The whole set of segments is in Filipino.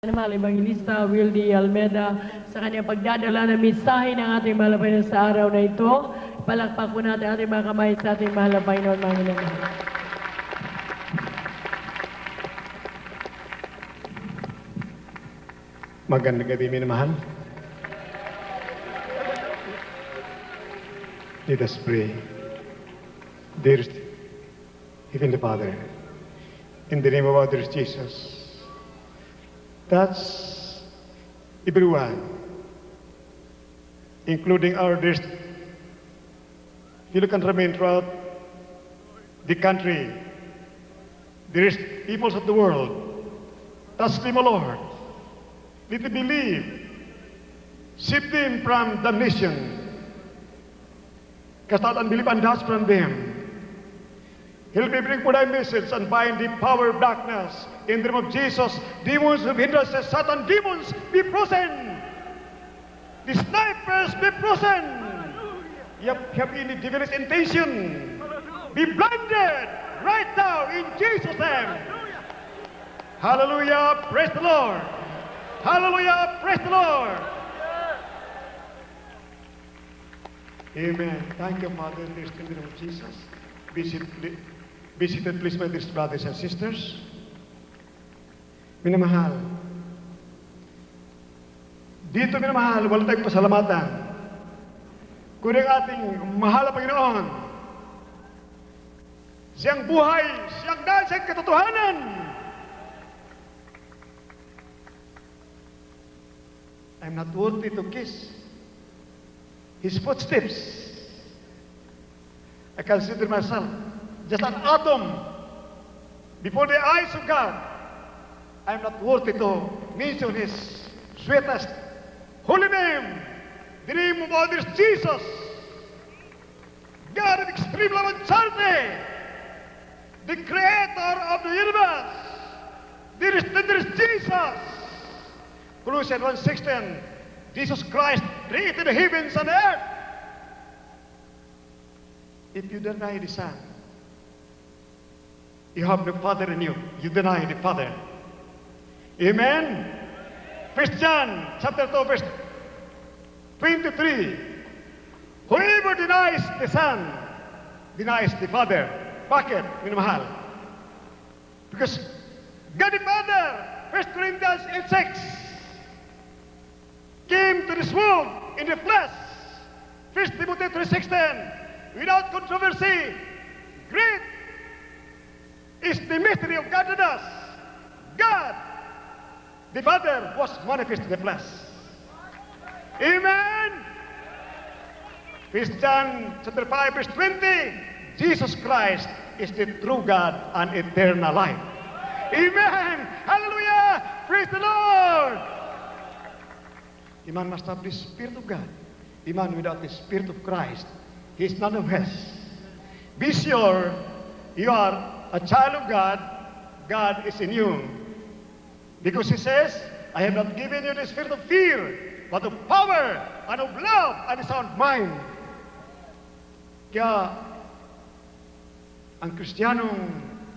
Mahal Evangelista Wildy Almeda sa kanyang pagdadala ng mensahe ng ating mahal na Panginoon sa araw na ito. Palakpak po natin ating mga kamay sa ating mahal na Panginoon, mga ginagawa. Magandang gabi, minamahal. Let us pray. Dearest Heavenly Father, in the name of our dear Jesus, touch everyone, including our dearest fellow countrymen throughout the country, dearest peoples of the world. Touch them, O Lord. Let them believe. Save them from damnation. Cast out unbelief and doubt from them. Help me bring forth thy message and bind the power of darkness. In the name of Jesus, demons of hindrances, Satan, demons, be frozen. The snipers, be frozen. You have any devious intention, be blinded right now in Jesus' name. Hallelujah, praise the Lord. Hallelujah, praise the Lord. Amen. Thank you, Father, in the name of Jesus. Be seated, please, my dear brothers and sisters. Minamahal. Dito, minamahal, wala tayong pasalamatan. Kundi ang ating mahal na Panginoon. Siyang buhay, siyang dahil siyang katotohanan. I'm not worthy to kiss His footsteps. I consider myself just an atom before the eyes of God. I'm not worthy to mention His sweetest holy name, the name of our dear Jesus, God of extreme love and charity, the creator of the universe, dearest Jesus. Colossians 1:16, Jesus Christ created the heavens and the earth. If you deny the Son, you have the Father in you. You deny the Father. Amen? 1 John chapter 2, verse 23. Whoever denies the Son, denies the Father. Bakit, minamahal? Because God the Father, 1 Corinthians 8:6, came to this world in the flesh. 1 Timothy 3:16, without controversy, great is the mystery of godliness. God, the Father, was manifest in the flesh. Amen. 1 John chapter 5, verse 20, Jesus Christ is the true God and eternal life. Amen. Hallelujah. Praise the Lord. A man must have the Spirit of God. A man without the Spirit of Christ, he is none of us. Be sure you are a child of God. God is in you. Because He says, I have not given you the spirit of fear, but of power and of love and a sound mind. Kaya, ang Kristiyanong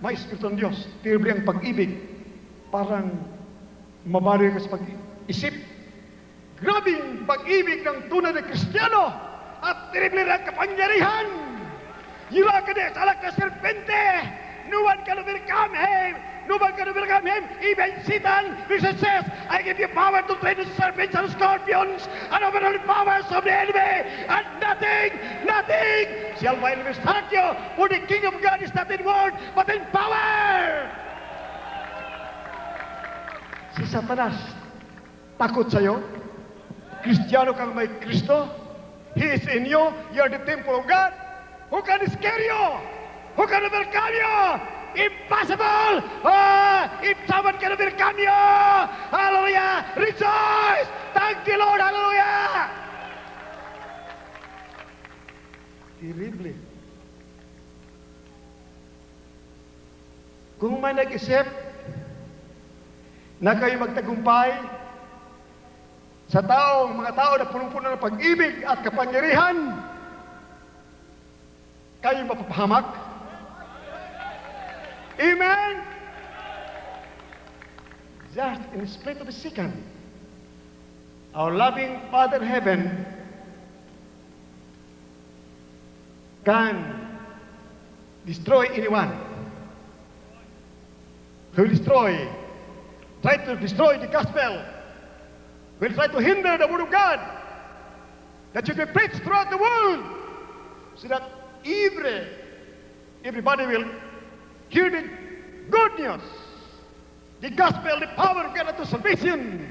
may Espiritu ng Diyos, terrible ang pag-ibig, parang mabari ka sa pag-isip. Grabing pag-ibig ng tunay na Kristiyano at terrible ang kapangyarihan. Yula ka din sa alak na serpente. No one can overcome him. No one can overcome him. Even Satan, which says, I give you power to tread on serpents and scorpions and over all the powers of the enemy. And nothing shall by enemies hurt you. For the King of God is not in word, but in power. Si Satanas, takot sa'yo. Kristiyano kang may Kristo. He is in you. You are the temple of God. Who can scare you? Who can overcome you? Impossible! If someone can overcome you, hallelujah, rejoice! Thank the Lord, hallelujah! Terrible. Kung may nag-isip na kayo magtagumpay sa mga tao na punong-puno ng pag-ibig at kapangyarihan, kayo mapapahamak. Amen? just in the split of a second, our loving Father in heaven can destroy anyone who will try to destroy the gospel, will try to hinder the word of God that should be preached throughout the world, so that everybody will hear the good news, the gospel, the power of God unto salvation.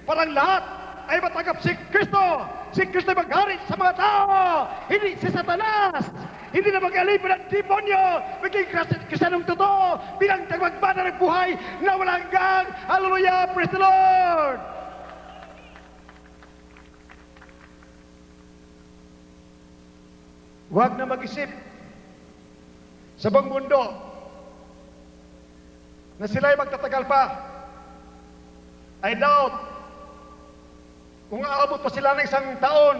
Parang lahat ay matanggap si Kristo. Si Kristo maghari sa mga tao, hindi si Satanas. Hindi na mag-alipin ang demonyo, maging Kristiyanong totoo, bilang tagapagbana ng buhay na walang hanggang. Hallelujah! Praise the Lord! Huwag na mag-isip sa buong mundo na sila'y magtatagal pa. I doubt kung aabot pa sila ng 1 taon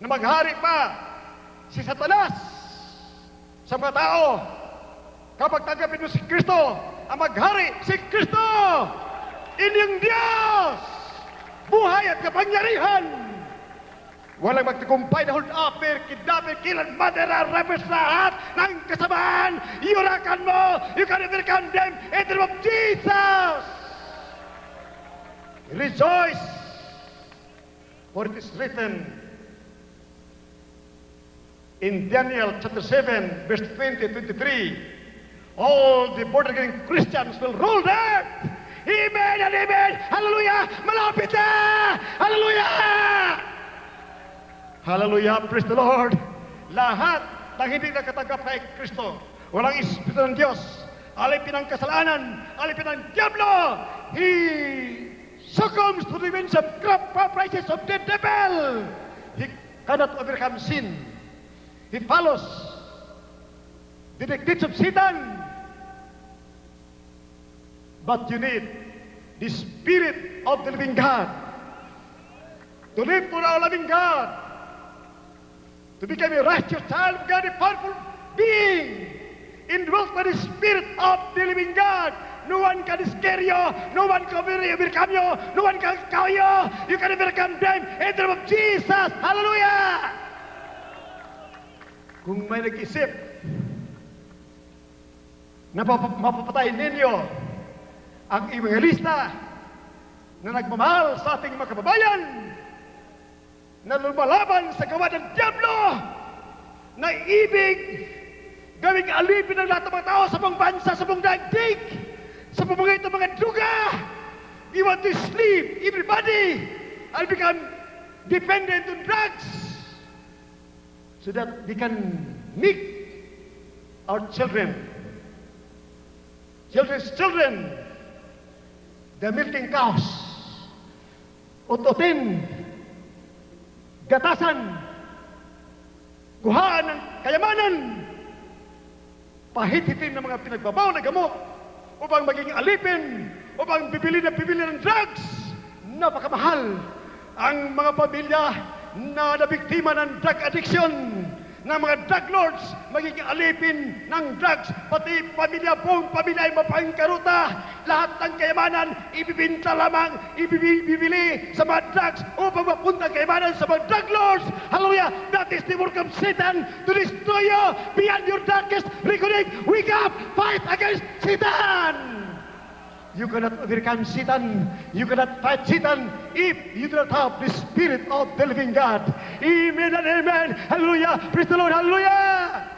na maghari pa si Satanas sa mga tao. Kapag tanggapin mo si Kristo, ang maghari si Kristo, inyong Diyos, buhay at kapangyarihan. Walang magtagumpay na hold upper, kidnapper, killed, murderer, rapist, lahat ng kasamaan. Iurakan mo, you can overcome them in the name of Jesus. Rejoice, for it is written in Daniel chapter 7, verse 20-23, all the born-again Christians will rule the earth. Amen and amen. Hallelujah. Malapit na. Hallelujah. Hallelujah. Praise the Lord. Lahat ng hindi nakatanggap kay Kristo, walang Espiritu ng Diyos, alipin ang kasalanan, alipin ang Diablo, he succumbs to the winds of caprices of the devil. He cannot overcome sin. He follows the dictates of Satan. But you need the Spirit of the living God to live for our loving God, to become a righteous child of God, a powerful being, indwelt by the Spirit of the living God. No one can scare you, no one can overcome you, no one can cow you. You can overcome them in the name of Jesus. Hallelujah! Kung may nag-isip na mapapatay ninyo ang evangelista na nagmamahal sa ating mga kababayan, na lumalaban sa gawa ng Diablo, na ibig gawing alipin ng lahat ng mga tao sa buong bansa, sa buong daigdig, sa pamamagitan ng mga druga. You want to sleep, everybody, and become dependent on drugs, so that they can make our children's children, the milking cows, ututin, gatasan, kuhaan ng kayamanan, pahit-hitin ng mga pinagbabaw na gamot upang maging alipin, upang bibili ng drugs. Napakamahal ang mga pamilya na nabiktima ng drug addiction, ng mga drug lords, magiging alipin ng drugs, pati buong pamilya ay mapangkaruta. Lahat ng kayamanan, ibibinta lamang, ibibili sa mga drugs upang mapunta ang kayamanan sa mga drug lords. Hallelujah! That is the work of Satan to destroy you beyond your darkest reckoning. Wake up! Fight against Satan! You cannot overcome Satan. You cannot fight Satan if you do not have the Spirit of the living God. Amen and amen. Hallelujah. Praise the Lord. Hallelujah.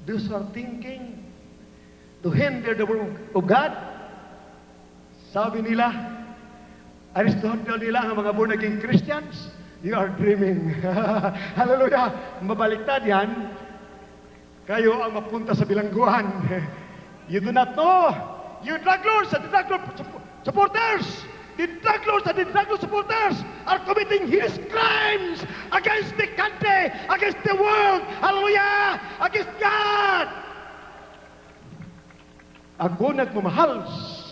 Those who are thinking to hinder the work of God, sabi nila, Aristotle nila ang mga born-again Christians, you are dreaming. Hallelujah. Mabaliktad yan. Kayo ang mapunta sa bilangguan. You do not know. You drug lords and the drug lord supporters, the drug lords and the drug lord supporters are committing heinous crimes against the country, against the world. Hallelujah! Against God. Ako nagmamahal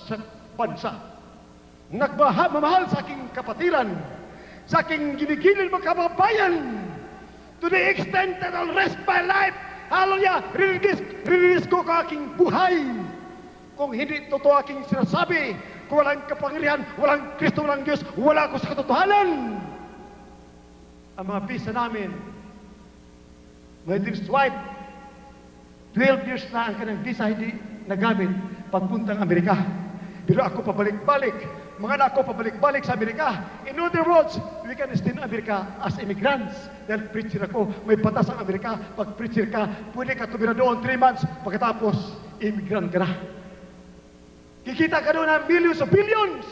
sa bansa. Nagmamahal sa aking kapatiran, sa aking ginigilid mga kababayan, to the extent that I'll risk my life Hallelujah! Release ko ka aking buhay. Kung hindi totoo aking sinasabi, kung walang kapangyarihan, walang Kristo, walang Diyos, wala ko sa katotohanan. Ang mga visa namin, my dearest wife, 12 years na ang kanyang visa hindi nagamit pagpuntang Amerika. Pero ako pabalik-balik, mga anak ko pabalik-balik sa Amerika. In other words, we can stay in Amerika as immigrants. Dahil preacher ako, may batas ang Amerika. Pag preacher ka, pwede ka tumira doon 3 months, pagkatapos, immigrant ka na. Kikita ka doon ng millions of billions.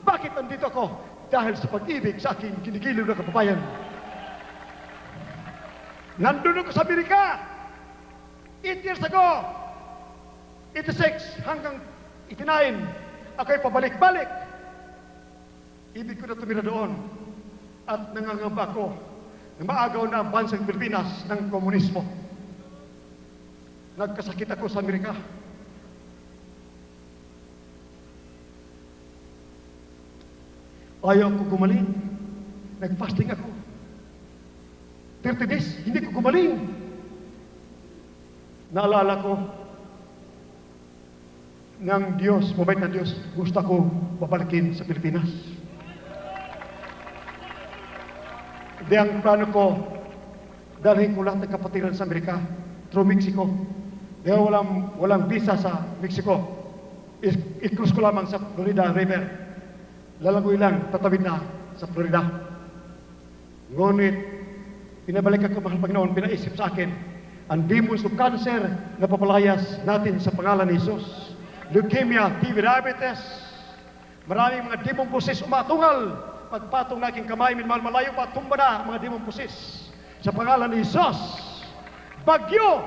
Bakit nandito ako? Dahil sa pag-ibig sa aking kinigiliw na kababayan. Nandun ako sa Amerika 8 years ago, 86 hanggang 89, ako'y pabalik-balik. Ibig ko na tumira doon at nangangamba ko na maagaw na ang bansang Pilipinas ng komunismo. Nagkasakit ako sa Amerika. Ayaw ko gumaling. Nag-fasting ako. 30 days, hindi ko gumaling. Naalala ko ng Diyos, mabait na Diyos, gusto ko babalikin sa Pilipinas. Hindi ang plano ko, dalhin ko lahat ng kapatiran sa Amerika through Mexico. Dahil walang visa sa Mexico. I-cruise ko lamang sa Florida River. Lalagoy lang, tatawid na sa Florida. Ngunit, pinabalik ako, mahal Panginoon, pinaisip sa akin, ang demons of cancer na papalayas natin sa pangalan ni Jesus. Leukemia, TB, diabetes, maraming mga demon pusis umatungal. Pagpatong na aking kamay, minmal malayo pa, tumba na mga demon pusis. Sa pangalan ni Jesus. Bagyo,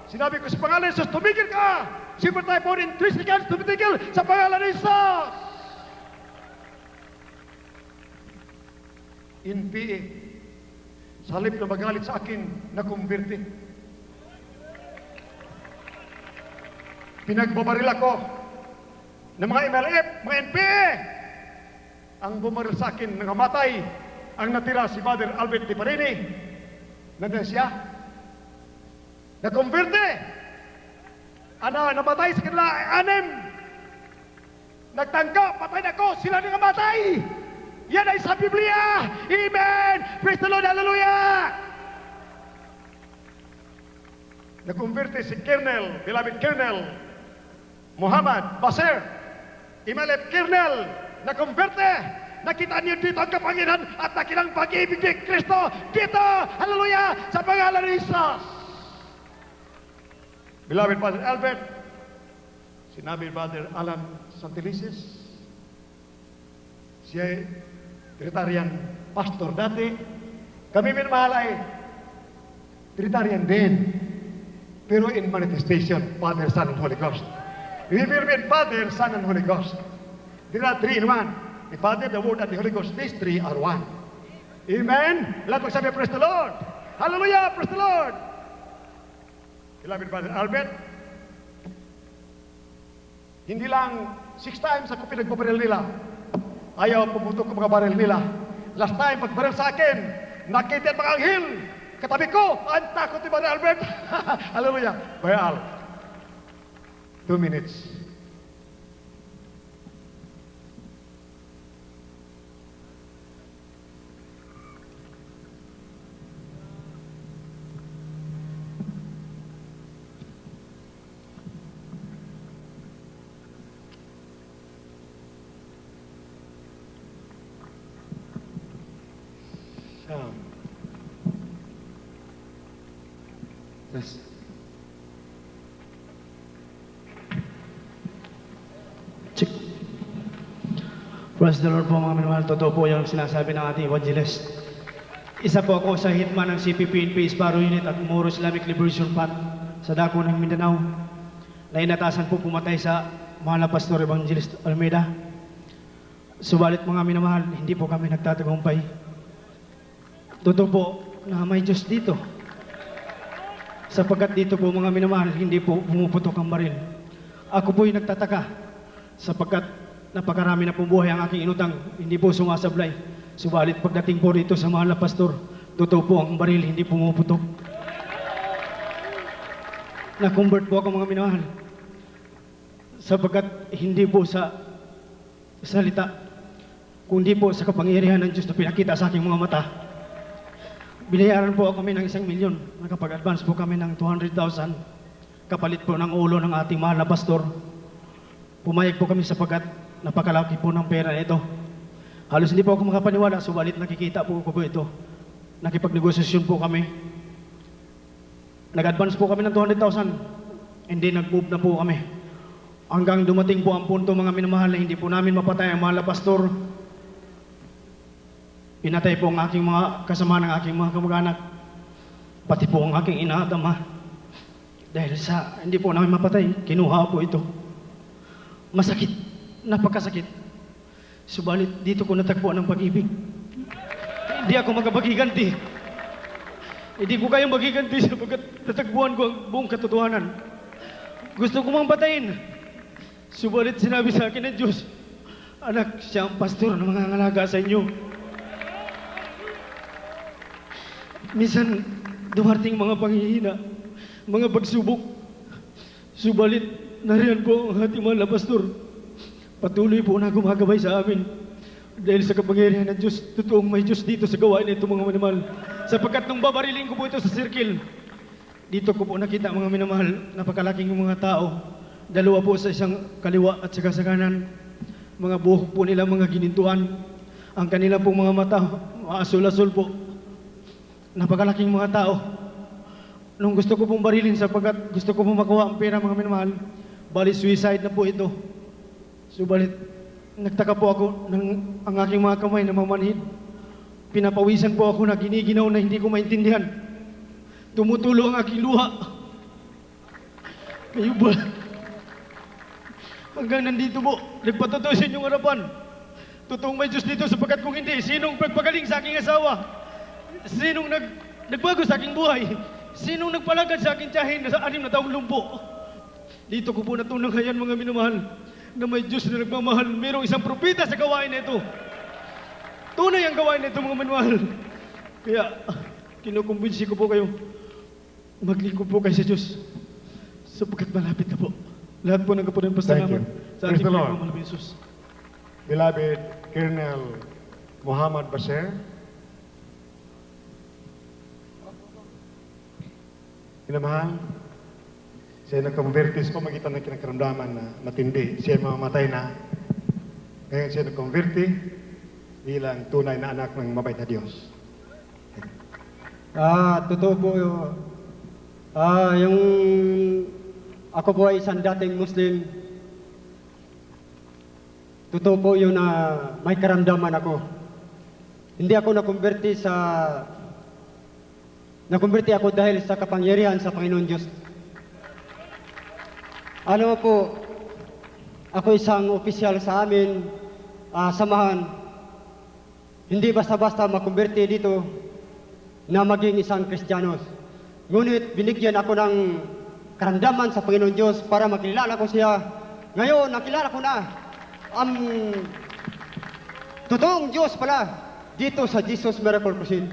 sinabi ko sa pangalan ni Jesus, tumigil ka! Super type 4 in 3 seconds, tumigil sa pangalan ni Jesus! In PA, sa halip na magalit sa akin, nakumbirti. Pinagbabaril ako ng mga MLF, mga NPA. Ang bumaril sa akin, nangamatay. Ang natira si Father Albert Di Parini. Nandiyan siya. Nakumbirti. Namatay sa kanila, 6. Nagtangka, patay na ko, sila nangamatay. Yan ay sa Biblia! Amen! Praise the Lord! Hallelujah! Nakumbirte si Colonel, beloved Colonel Muhammad Basir, Imalep Colonel, nakumbirte. Nakita niyo dito ang kapangyarihan at nakilang pag-ibig ni Kristo dito! Hallelujah! Sa pangalan ni Jesus! Beloved Father Albert, sinabi Brother Alan Santelices, siya ay Trinitarian pastor dati. Kami minamahal ay Trinitarian din. Pero in manifestation, Father, Son, and Holy Ghost. We believe in Father, Son, and Holy Ghost. They are 3 in 1. The Father, the Word, and the Holy Ghost, these 3 are 1. Amen? Lahat magsabi, praise the Lord. Hallelujah, praise the Lord. Beloved Brother Albert, hindi lang 6 times ako pinagbabaril nila. Ayaw pumutok ang mga baril nila. Last time, pagbaril sa akin, nakita ang mga anghel. Katabi ko, ang takot ni Brother Albert. Hallelujah. Brother Al, 2 minutes. Yes. Check. Praise the Lord po mga minamahal. Totoo po yung sinasabi ng ating evangelist. Isa po ako sa hitman ng CPP NP Sparrow Unit at Moro Islamic Liberation Front sa dako ng Mindanao. Na inatasan po pumatay sa mahal na Pastor Evangelist Almeida. Subalit mga minamahal, hindi po kami nagtatagumpay. Totoo po na may Diyos dito. Sapagkat dito po mga minamahal, hindi po pumuputok ang baril. Ako po'y nagtataka sapagkat napakarami na pong buhay ang aking inutang, hindi po sumasablay. Subalit pagdating po dito sa mahal na pastor, totoo po ang baril, hindi pumuputok. Na-convert po ako mga minamahal. Sapagkat hindi po sa salita, kundi po sa kapangyarihan ng Diyos na pinakita sa aking mga mata. Binayaran po kami ng 1 milyon. Nakapag-advance po kami ng 200,000. Kapalit po ng ulo ng ating mahal na pastor. Pumayag po kami sapagkat napakalaki po ng pera nito. Halos hindi po ako makapaniwala, subalit nakikita po ko po ito. Nakipagnegosasyon po kami. Nag-advance po kami ng 200,000. Hindi nag-move na po kami. Hanggang dumating po ang punto mga minamahal na hindi po namin mapatay ang mahal na pastor. Pinatay po ang aking mga kasama ng aking mga kamag-anak. Pati po ang aking ina at ama. Dahil sa hindi po namin mapatay, kinuha po ito. Masakit, napakasakit. Subalit dito ko natagpuan ang pag-ibig. Hindi ako magabagiganti. Hindi ko kayang magiganti sapagkat natagpuan ko ang buong katotohanan. Gusto ko mang patayin. Subalit sinabi sa akin ng Diyos, anak, siya ang pastor na mangangalaga sa inyo. Minsan, dumating mga panghihina, mga pagsubok. Subalit, nariyan po ang ating mahal na pastor. Patuloy po na gumagabay sa amin. Dahil sa kapangyarihan ng Diyos, totoong may Diyos dito sa gawain nito mga minamahal. Sapagkat nung babariling ko po ito sa circle, dito ko po nakita mga minamahal, napakalaking mga tao. Dalawa po sa isang kaliwa at saka sa kanan. Mga buhok po nila mga ginintuan. Ang kanila pong mga mata, maasul-asul po. Napakalaking mga tao. Nung gusto ko pong barilin sapagkat gusto ko pong makuha ang pera mga minamahal, bali suicide na po ito. Subalit, nagtaka po ako ng ang aking mga kamay na mamanhid. Pinapawisan po ako na giniginaw na hindi ko maintindihan. Tumutulo ang aking luha. Kayo ba? Hanggang nandito po, nagpatotoo sa inyong harapan. Totoong may Diyos dito sapagkat kung hindi, sinong pagpagaling sa aking asawa? Sinong nagbago sa aking buhay? Sinong nagpalagad sa aking tiyahin na sa 6 na taong lumpo? Dito ko po natunanghayan mga minamahal na may Diyos na nagmamahal. Mayroong isang propeta sa gawain na ito. Tunay ang gawain na ito mga minamahal. Kaya, kinukumbinsi ko po kayo. Maglingkod po kayo sa Diyos. Sapagkat malapit na po. Lahat po ng kapunan pasalamat sa Praise ating the Lord. Panginoon Jesus. Beloved Colonel Muhammad Baser, minamahal, siya nag-convertis po magitan ng kinakaramdaman na matindi. Siya mamamatay na. Ngayon siya nag-converti bilang tunay na anak ng mabait na Diyos. Totoo po yung, yung ako po ay isang dating Muslim. Totoo po yun na may karamdaman ako. Hindi ako nakonverti ako dahil sa kapangyarihan sa Panginoon Diyos. Ano po, ako isang opisyal sa amin, samahan. Hindi basta-basta makonverti dito na maging isang Kristiyanos. Ngunit binigyan ako ng karamdaman sa Panginoon Diyos para makilala ko siya. Ngayon, nakilala ko na ang totoong Diyos pala dito sa Jesus Miracle Crusade.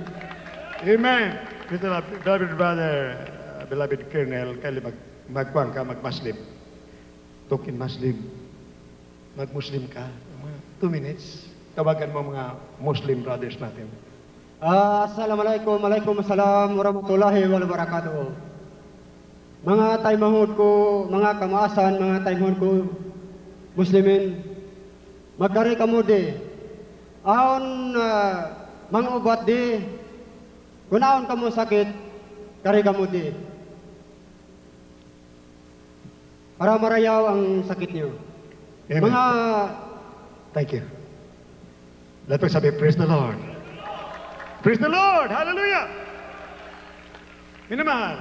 Amen. Beloved brother, beloved Colonel, kaya magkuhan ka, mag-Muslim. Token Muslim. Mag-Muslim ka. Mga 2 minutes. Tawagan mo mga Muslim brothers natin. Assalamualaikum, waalaikumsalam, warahmatullahi wabarakatuh. Mga taymahod ko, mga kamaasan, mga taymahod ko, Muslimin, magkari kamo di. Aon mga ubat di, kunaon kamo sakit, kari kamo di. Para marayaw ang sakit niyo. Amen. Mga Thank you. Let us sabi, praise the Lord. Praise the Lord! Hallelujah! Minamahal,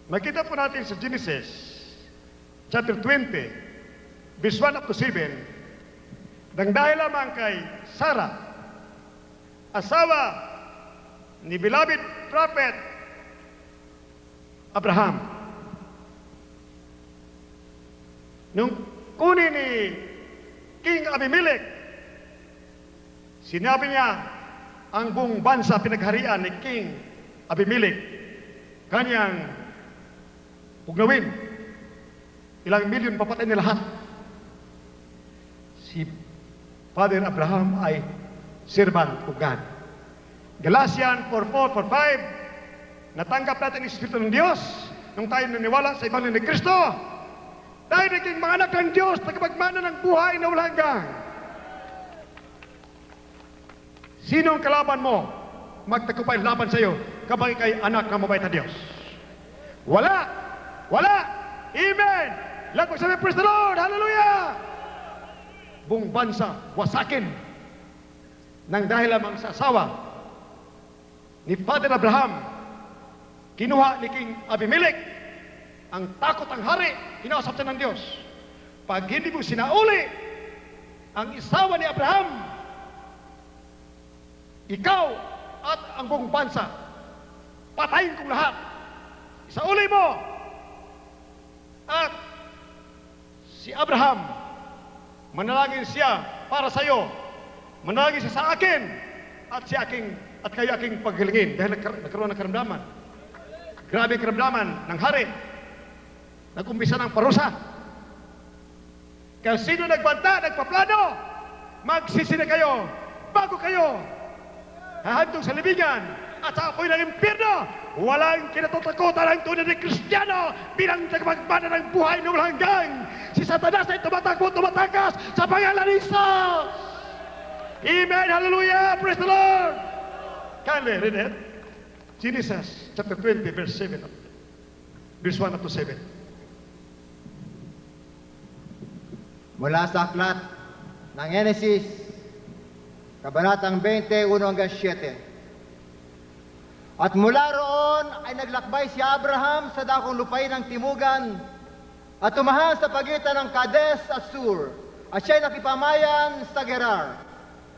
nakita po natin sa Genesis, chapter 20, verse 1 up to 7, nang dahil lamang kay Sarah, asawa ni beloved prophet Abraham, nung kunin ni King Abimelech, sinabi niya, ang buong bansa pinagharian ni King Abimelech, kanyang pugnawin. Ilang milyon papatay nila lahat. Si Father Abraham ay servant of God. Galatians 4:4-5, natanggap natin ang Espiritu ng Diyos nung tayo naniwala sa Ebanghelyo ni Kristo. Tayo naging mga anak ng Diyos, tagapagmana ng buhay na walang hanggan. Sino ang kalaban mo? Magtagumpay laban sa iyo kapag ikay anak ng mabait na Diyos. Wala! Wala! Amen! Lahat magsabi, praise the Lord! Hallelujah! Buong bansa, wasakin nang dahil lamang sa asawa ni Father Abraham. Kinuha ni King Abimelech ang takot ang hari, kinausap siya ng Diyos. Pag hindi mo sinauli ang isawa ni Abraham, ikaw at ang buong bansa, patayin kong lahat. Isauli mo! At si Abraham, manalangin siya para sa iyo. Manalangin siya sa akin at kayo aking paghilingin dahil nagkaroon ng karamdaman. Grabe ang karamdaman ng hari. Nag-umpisa ng parusa. Kaya sino nagbanta, nagpaplano, magsisina kayo bago kayo hahantong sa libingan at sa apoy ng impyerno. Walang kinatatakutan ang tunay na Kristiyano bilang tagapagmana ng buhay na walang hanggan. Si Satanas ay tumatakbo, tumatakas sa pangalan ni Jesus. Amen, hallelujah, praise the Lord. Kindly read it. Genesis chapter 20, verse 7. Verse 1 up to 7. Mula sa aklat ng Genesis, kabanatang 21 hanggang 7. At mula roon ay naglakbay si Abraham sa dakong lupain ng Timugan at tumahal sa pagitan ng Kades at Sur at siya'y nakipamayan sa Gerar.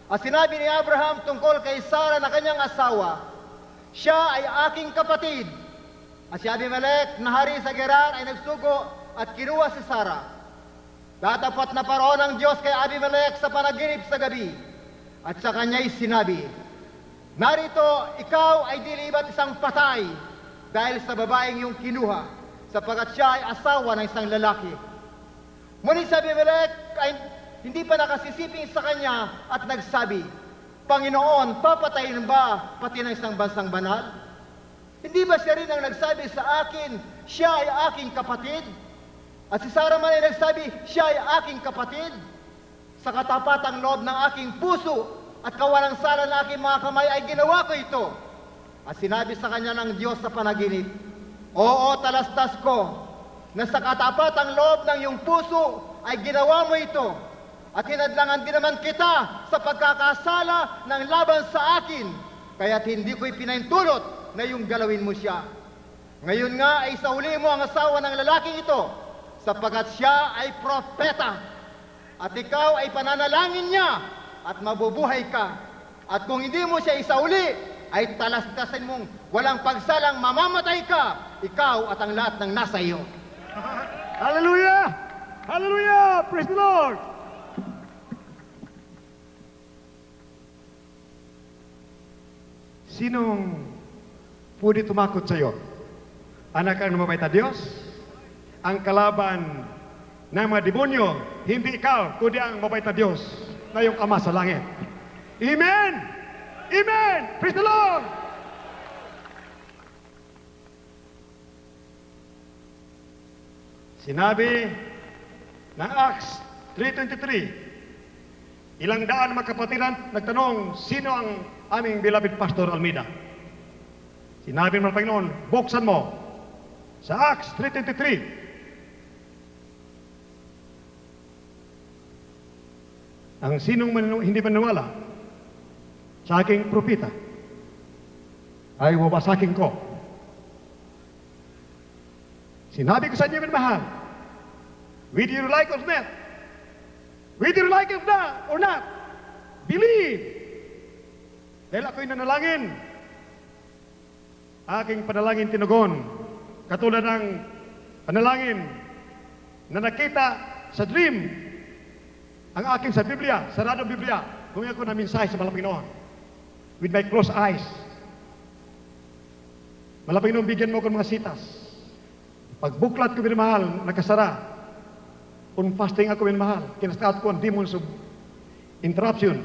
At sinabi ni Abraham tungkol kay Sarah na kanyang asawa, siya ay aking kapatid. At si Abimelech na hari sa Gerar ay nagsugo at kinuha si Sarah. Tatapat na paroon ng Diyos kay Abimelech sa panaginip sa gabi. At sa kanya'y sinabi, narito, ikaw ay dilibat isang patay dahil sa babaeng iyong kinuha, sapagkat siya ay asawa ng isang lalaki. Ngunit si Abimelech ay hindi pa nakasisiping sa kanya at nagsabi, Panginoon, papatayin ba pati ng isang bansang banal? Hindi ba siya rin ang nagsabi sa akin, siya ay aking kapatid? At si Sarah man ay nagsabi, siya ay aking kapatid? Sa katapatang loob ng aking puso at kawalang sala ng aking mga kamay ay ginawa ko ito. At sinabi sa kanya ng Diyos sa panaginip, oo, talastas ko, na sa katapatang loob ng iyong puso ay ginawa mo ito. At hinadlangan din naman kita sa pagkakasala ng laban sa akin, kaya't hindi ko ipinahintulot na yung galawin mo siya. Ngayon nga ay isauli mo ang asawa ng lalaking ito, sapagkat siya ay propeta, at ikaw ay pananalangin niya, at mabubuhay ka. At kung hindi mo siya isauli, ay talastasin mong walang pagsalang mamamatay ka, ikaw at ang lahat ng nasa iyo. Hallelujah! Hallelujah! Praise the Lord! Sinong pwede tumakot sa iyo? Anak ang mabait na Diyos? Ang kalaban ng mga demonyo, hindi ikaw, kundi ang mabait na Diyos na iyong Ama sa langit. Amen! Amen! Praise the Lord! Sinabi ng Acts 3:23, ilang daan mga kapatiran nagtanong, sino ang aming beloved Pastor Almeida? Sinabi ng Panginoon, buksan mo sa Acts 3:23. Ang sinong hindi maniwala sa aking propeta ay wawasakin ko. Sinabi ko sa inyo, minamahal, whether you like or not, whether you like it or not, believe. Dahil ako'y nanalangin, aking panalangin tinugon, katulad ng panalangin na nakita sa dream, ang akin sa Biblia, saradong Biblia, kung ako na mensahe sa Malaping Noon, with my closed eyes. Malaping Noon, bigyan mo ko ng mga sitas. Pagbuklat ko minamahal, nakasara. Kung fasting ako minamahal, kinastaat ko ang demons of interruption.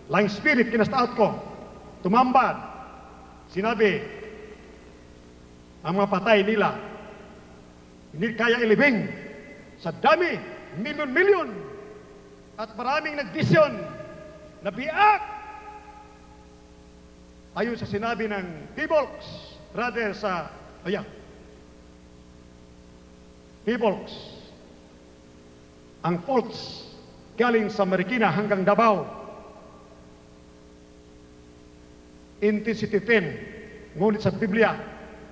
Lying spirit, kinastaat ko. Tumambad. Sinabi, ang mga patay nila, hindi kaya ilibing sa dami, milyon-milyon, at maraming nagdisyon, nabiak. Ayon sa sinabi ng T-Volks, rather sa, T-Volks, ang faults galing sa Marikina hanggang Davao, intensity 10, ngunit sa Biblia,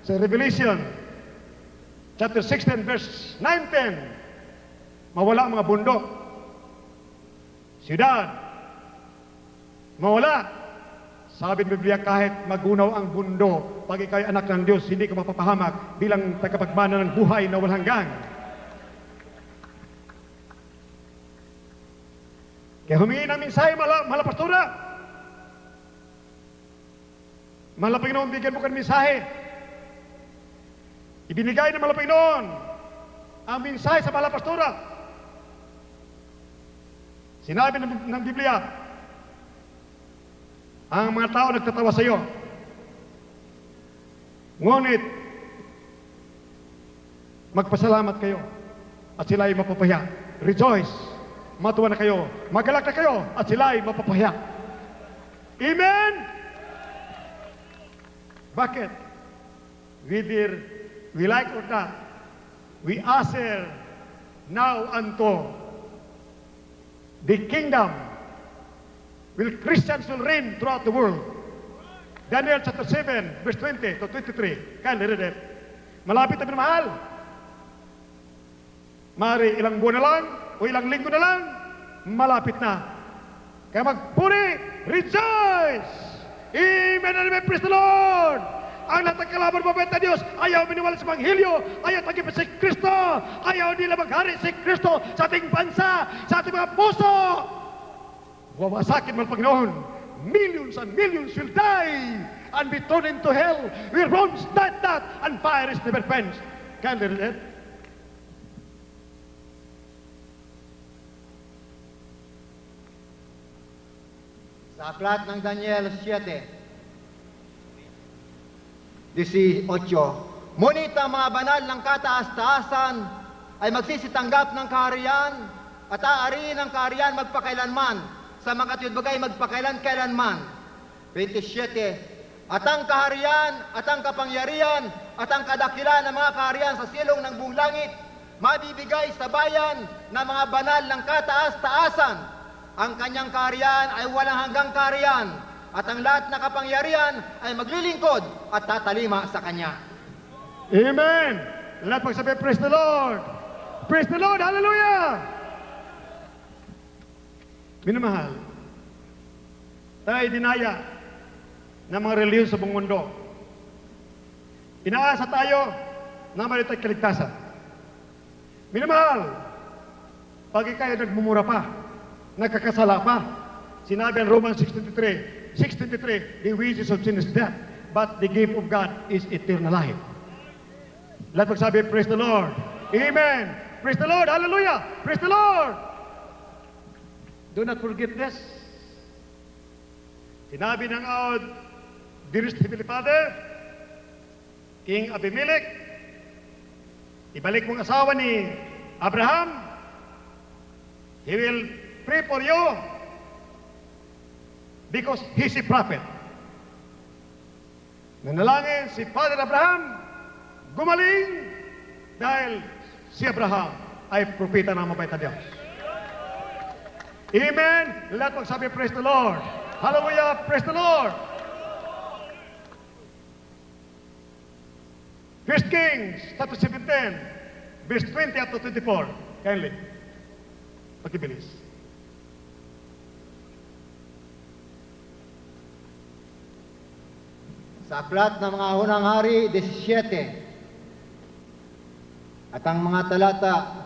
sa Revelation, chapter 16, verse 9-10, mawala ang mga bundok, siyudad, mawala. Sabi ng Biblia, kahit magunaw ang mundo, pag ikaw ay anak ng Diyos, hindi ka mapapahamak bilang tagapagmana ng buhay na walang hanggan. Kaya humingi ng mensahe, mahal pastora. Mahal Panginoon, bigyan mo ka ng mensahe. Ibinigay ng mahal Panginoon ang mensahe sa mahal pastora. Sinabi ng Biblia, ang mga tao nagtatawa sa iyo. Ngunit, magpasalamat kayo at sila ay mapapaya. Rejoice, matuwa na kayo, magalak na kayo at sila ay mapapaya. Amen? Bakit? Whether we like or not, we usher now unto the kingdom. Will Christians will reign throughout the world. Daniel chapter 7, verse 20 to 23. Kindly read it. Malapit na minamahal. Mari ilang buwan na lang o ilang linggo na lang, malapit na. Kaya magpuri, rejoice! Amen and amen, praise the Lord! Ang lahat ng kalaban mabait na Diyos, ayaw miniwala sa Panghilyo, ayaw tagipin si Kristo, ayaw nila maghari si Kristo sa ating bansa, sa ating mga puso. Wawasakin man Panginoon, millions and millions will die and be thrown into hell where worms died not and fire is never quenched. Kindly read it. Sa aklat ng Daniel 7:18, ngunit ang mga banal ng kataas-taasan ay magsisitanggap ng kaharian at aariin ng kaharian magpakailanman, sa mga katiyudbagay magpakailan-kailanman. 27, at ang kaharian, at ang kapangyarihan, at ang kadakilan ng mga kaharian sa silong ng buong langit, mabibigay sa bayan ng mga banal ng kataas-taasan. Ang kanyang kaharian ay walang hanggang kaharian, at ang lahat na kapangyarihan ay maglilingkod at tatalima sa kanya. Amen! Lahat magsabi, praise the Lord! Praise the Lord! Hallelujah! Minamahal, tayo dinaya ng mga reliyon sa buong mundo. Inaasa tayo na mayroon tayong kaligtasan. Minamahal, pag ikaw nagmumura pa, nagkakasala pa, sinabi ang Romans 6:23, the wages of sin is death, but the gift of God is eternal life. Lahat magsabi, praise the Lord. Amen. Praise the Lord. Hallelujah. Praise the Lord. Do not forget this. Sinabi ng dearest Heavenly Father, King Abimelech, ibalik mong asawa ni Abraham. He will pray for you because he's a prophet. Nanalangin si Father Abraham, gumaling dahil si Abraham ay propeta ng mabait na Diyos. Amen. Lahat magsabi, praise the Lord. Hallelujah, praise the Lord. 1 Kings, chapter 17, verse 20 up to 24. Kindly. Pakibilis. Sa aklat ng mga unang hari, 17, at ang mga talata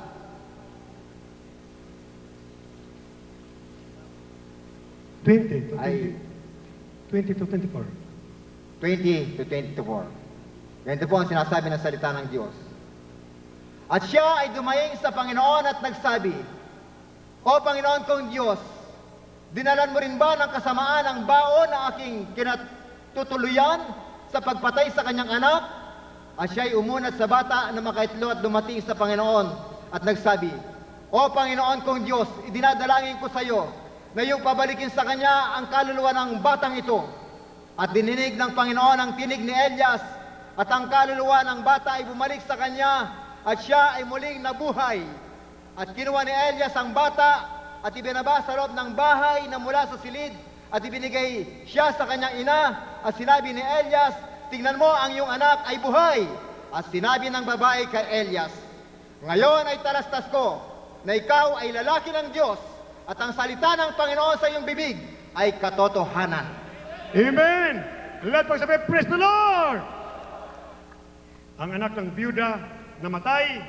20 ay to 24. 20 to 24. Ganito po ang sinasabi ng salita ng Diyos. At siya ay dumaing sa Panginoon at nagsabi, O Panginoon kong Diyos, dinalan mo rin ba ng kasamaan ang baon na aking kinatutuluyan sa pagpatay sa kanyang anak? At siya ay umunat sa bata na makaitlo at dumating sa Panginoon at nagsabi, O Panginoon kong Diyos, idinadalangin ko sa iyo na iyong pabalikin sa kanya ang kaluluwa ng batang ito. At dininig ng Panginoon ang tinig ni Elias, at ang kaluluwa ng bata ay bumalik sa kanya, at siya ay muling nabuhay. At kinuha ni Elias ang bata, at ibinaba sa loob ng bahay na mula sa silid, at ibinigay siya sa kanyang ina, at sinabi ni Elias, Tingnan mo, ang iyong anak ay buhay. At sinabi ng babae kay Elias, Ngayon ay talastas ko, na ikaw ay lalaki ng Diyos, at ang salita ng Panginoon sa iyong bibig ay katotohanan. Amen! Lahat pagsabi, praise the Lord! Ang anak ng biyuda namatay,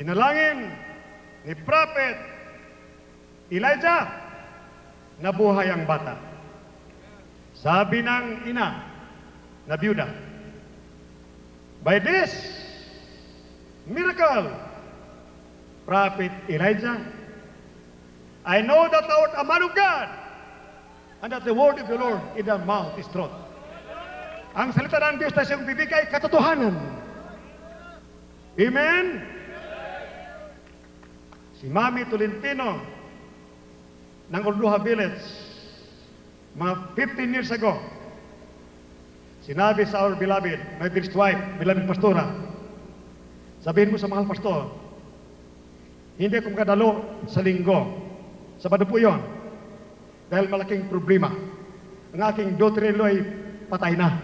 pinalangin ni Prophet Elijah, nabuhay ang bata. Sabi ng ina na biyuda, By this miracle, Prophet Elijah, I know that thou art a man of God, and that the word of the Lord in the mouth is truth. Ang salita ng Diyos na siyang bibigay katotohanan. Amen? Si Mami Tolentino ng Orduha Village, mga 15 years ago, sinabi sa our beloved, my dearest wife, beloved pastora, sabihin mo sa mahal pastor, hindi ako makadalo sa linggo, Sabado po yun, dahil malaking problema. Ang aking daughter-in-law ay patay na.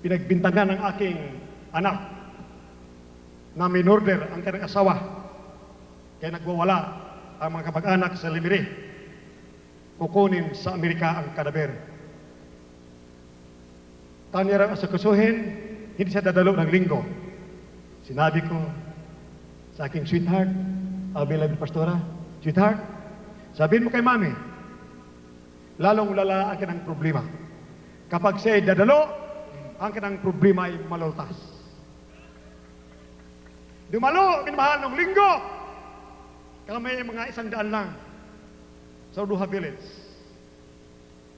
Pinagbintangan ng aking anak na minorder ang kanyang asawa. Kaya nagwawala ang mga kapag-anak sa Limiri. Kukunin sa Amerika ang kadaber. Kanya raw asikusuhin, hindi siya dadalo ng linggo. Sinabi ko sa aking sweetheart, beloved pastora, sweetheart, sabihin mo kay mami, lalong lala ang kanang problema. Kapag siya'y dadalo, ang kanang problema ay malultas. Dumalo, minamahal ng linggo, kami mga 100 lang sa Orduha Village.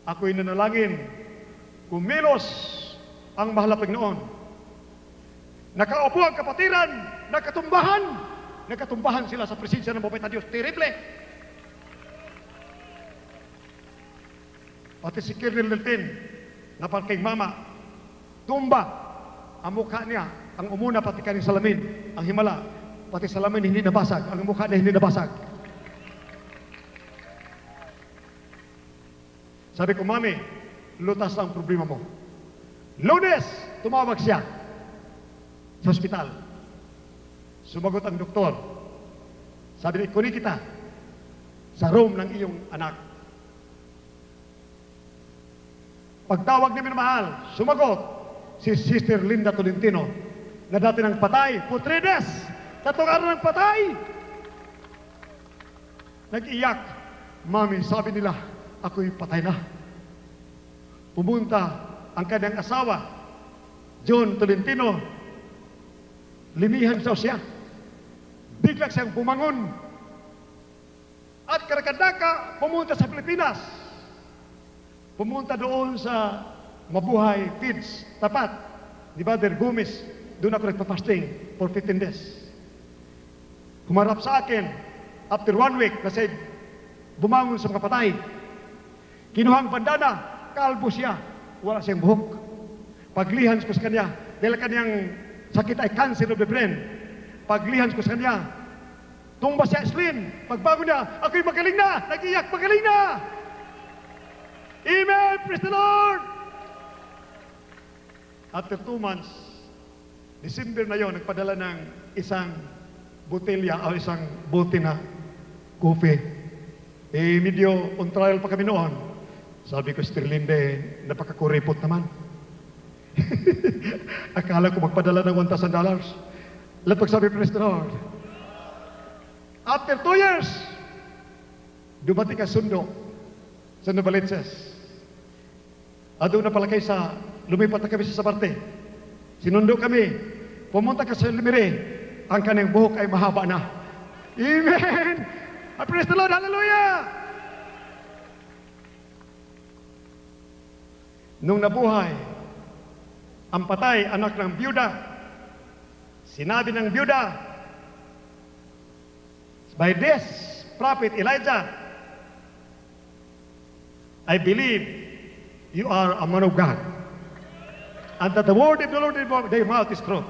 Ako'y nanalangin, kumilos ang mahalapig noon. Nakaupo ang kapatiran, nakatumbahan sila sa presensya ng Bapay na Diyos. Terrible! Pati si Colonel Deltin, na kay mama, tumba ang mukha niya, ang umuna pati kaning salamin, ang himala, pati salamin hindi nabasag, ang mukha niya hindi nabasag. Sabi ko, Mami, lutas ang problema mo. Lunes, tumawag siya sa ospital. Sumagot ang doktor. Sabi niya, kunin kita sa room ng iyong anak. Pagtawag ni minamahal, sumagot si Sister Linda Tolentino na dati ng patay, for 3 days, 3 araw ng patay. Nag-iyak, Mami, sabi nila, ako'y patay na. Pumunta ang kanyang asawa, John Tolentino, limihan siya. Bigla siyang bumangon. At karakadaka, pumunta sa Pilipinas. Pumunta doon sa Mabuhay Feeds, tapat. Di ba, Der Gomez, doon ako nagpa-fasting for 15 days. Humarap sa akin, after 1 week, kasi bumangon sa mga patay. Kinuhang bandana, kalbo siya, wala siyang buhok. Paglihan ko sa kanya, dahil kanyang sakit ay cancer of the brain. Paglihan ko sa kanya, tumba siya slim. Pagbago niya, ako'y magaling na, nag-iyak, magaling na. Amen, praise the Lord. After 2 months, December na yon, nagpadala ng isang botelya o isang bote na coffee. Medyo on trial pa kami noon. Sabi ko, Sister Linde, napakakuripot naman. Akala ko magpadala ng $1,000. Lahat pagsabi, praise the Lord. After 2 years, dumating ang sundo sa Novaliches. Doon na pala kayo lumipat na kami sa Sabarte. Sinundo kami pumunta ka sa Limire, ang kanyang buhok ay mahaba na. Amen! Praise the Lord! Hallelujah! Nung nabuhay, ang patay, anak ng byuda, sinabi ng byuda, by this prophet Elijah, I believe you are a man of God, and that the word of the Lord in their mouth is truth.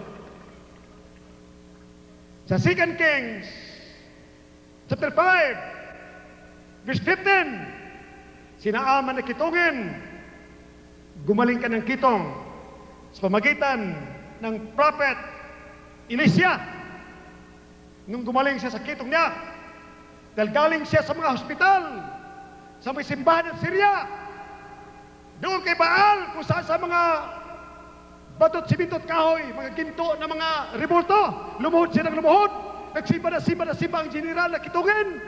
Sa 2 Kings, chapter 5, verse 15, sinaaman na kitongin, gumaling ka ng kitong sa pamagitan ng prophet Elisha. Nung gumaling siya sa kitong niya, dahil galing siya sa mga hospital, sa may simbahan ng Syria, doon kay Baal, kung saan sa mga batot, simintot, kahoy, mga ginto na mga rebulto, lumuhod siya ng lumuhod, nagsimba ang general na kitungin.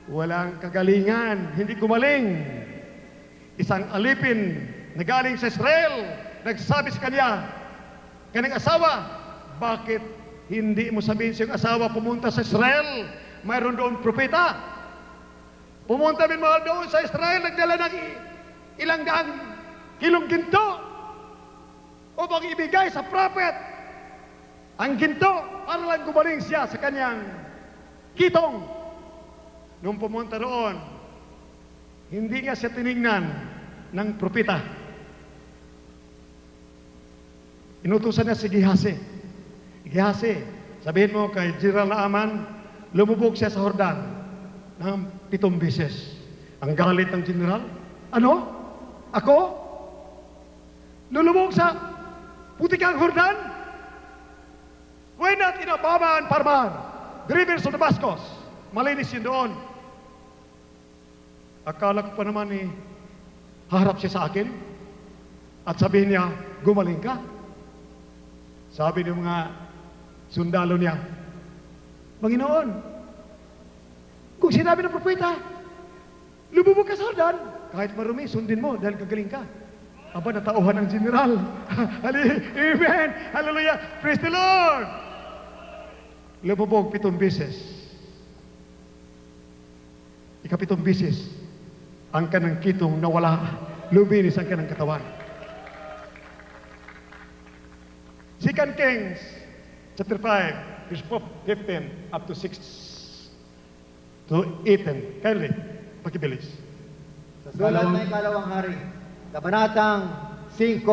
Walang kagalingan, hindi gumaling. Isang alipin na galing sa Israel, nagsabi sa kanya, kanyang asawa, bakit hindi mo sabihin sa iyong asawa pumunta sa Israel? Mayroon doon propeta. Pumunta din mga doon sa Israel, nagdala ng ilang daang kilong ginto upang ibigay sa prophet ang ginto para lang gumaling siya sa kanyang kitong. Nung pumunta roon, hindi nga siya tinignan ng propeta. Inutusan niya si Gihase. Gihase, sabihin mo kay General Naaman, lumubog siya sa Jordan ng 7 beses. Ang galit ng general, ano? Ako? Lulubog sa putikang Jordan? Why not in Ababa and Parmar, the rivers of Damascus? Malinis yun doon. Akala ko pa naman haharap siya sa akin at sabihin niya, gumaling ka. Sabi ng mga sundalo niya, Panginoon, kung sinabi ng propeta, lumubog ka sa Jordan, kahit marumi, sundin mo dahil gagaling ka. Aba, natauhan ng general. Amen! Hallelujah! Praise the Lord! Lumubog 7 beses. Ika-7 beses, ang kanang kitong nawala, luminis ang kanang katawan. 2 Kings, chapter 5, verse 15 up to 6 to 18. Kindly, pakibilis. Sa sulat ng Ikalawang Hari, kabanatang 5,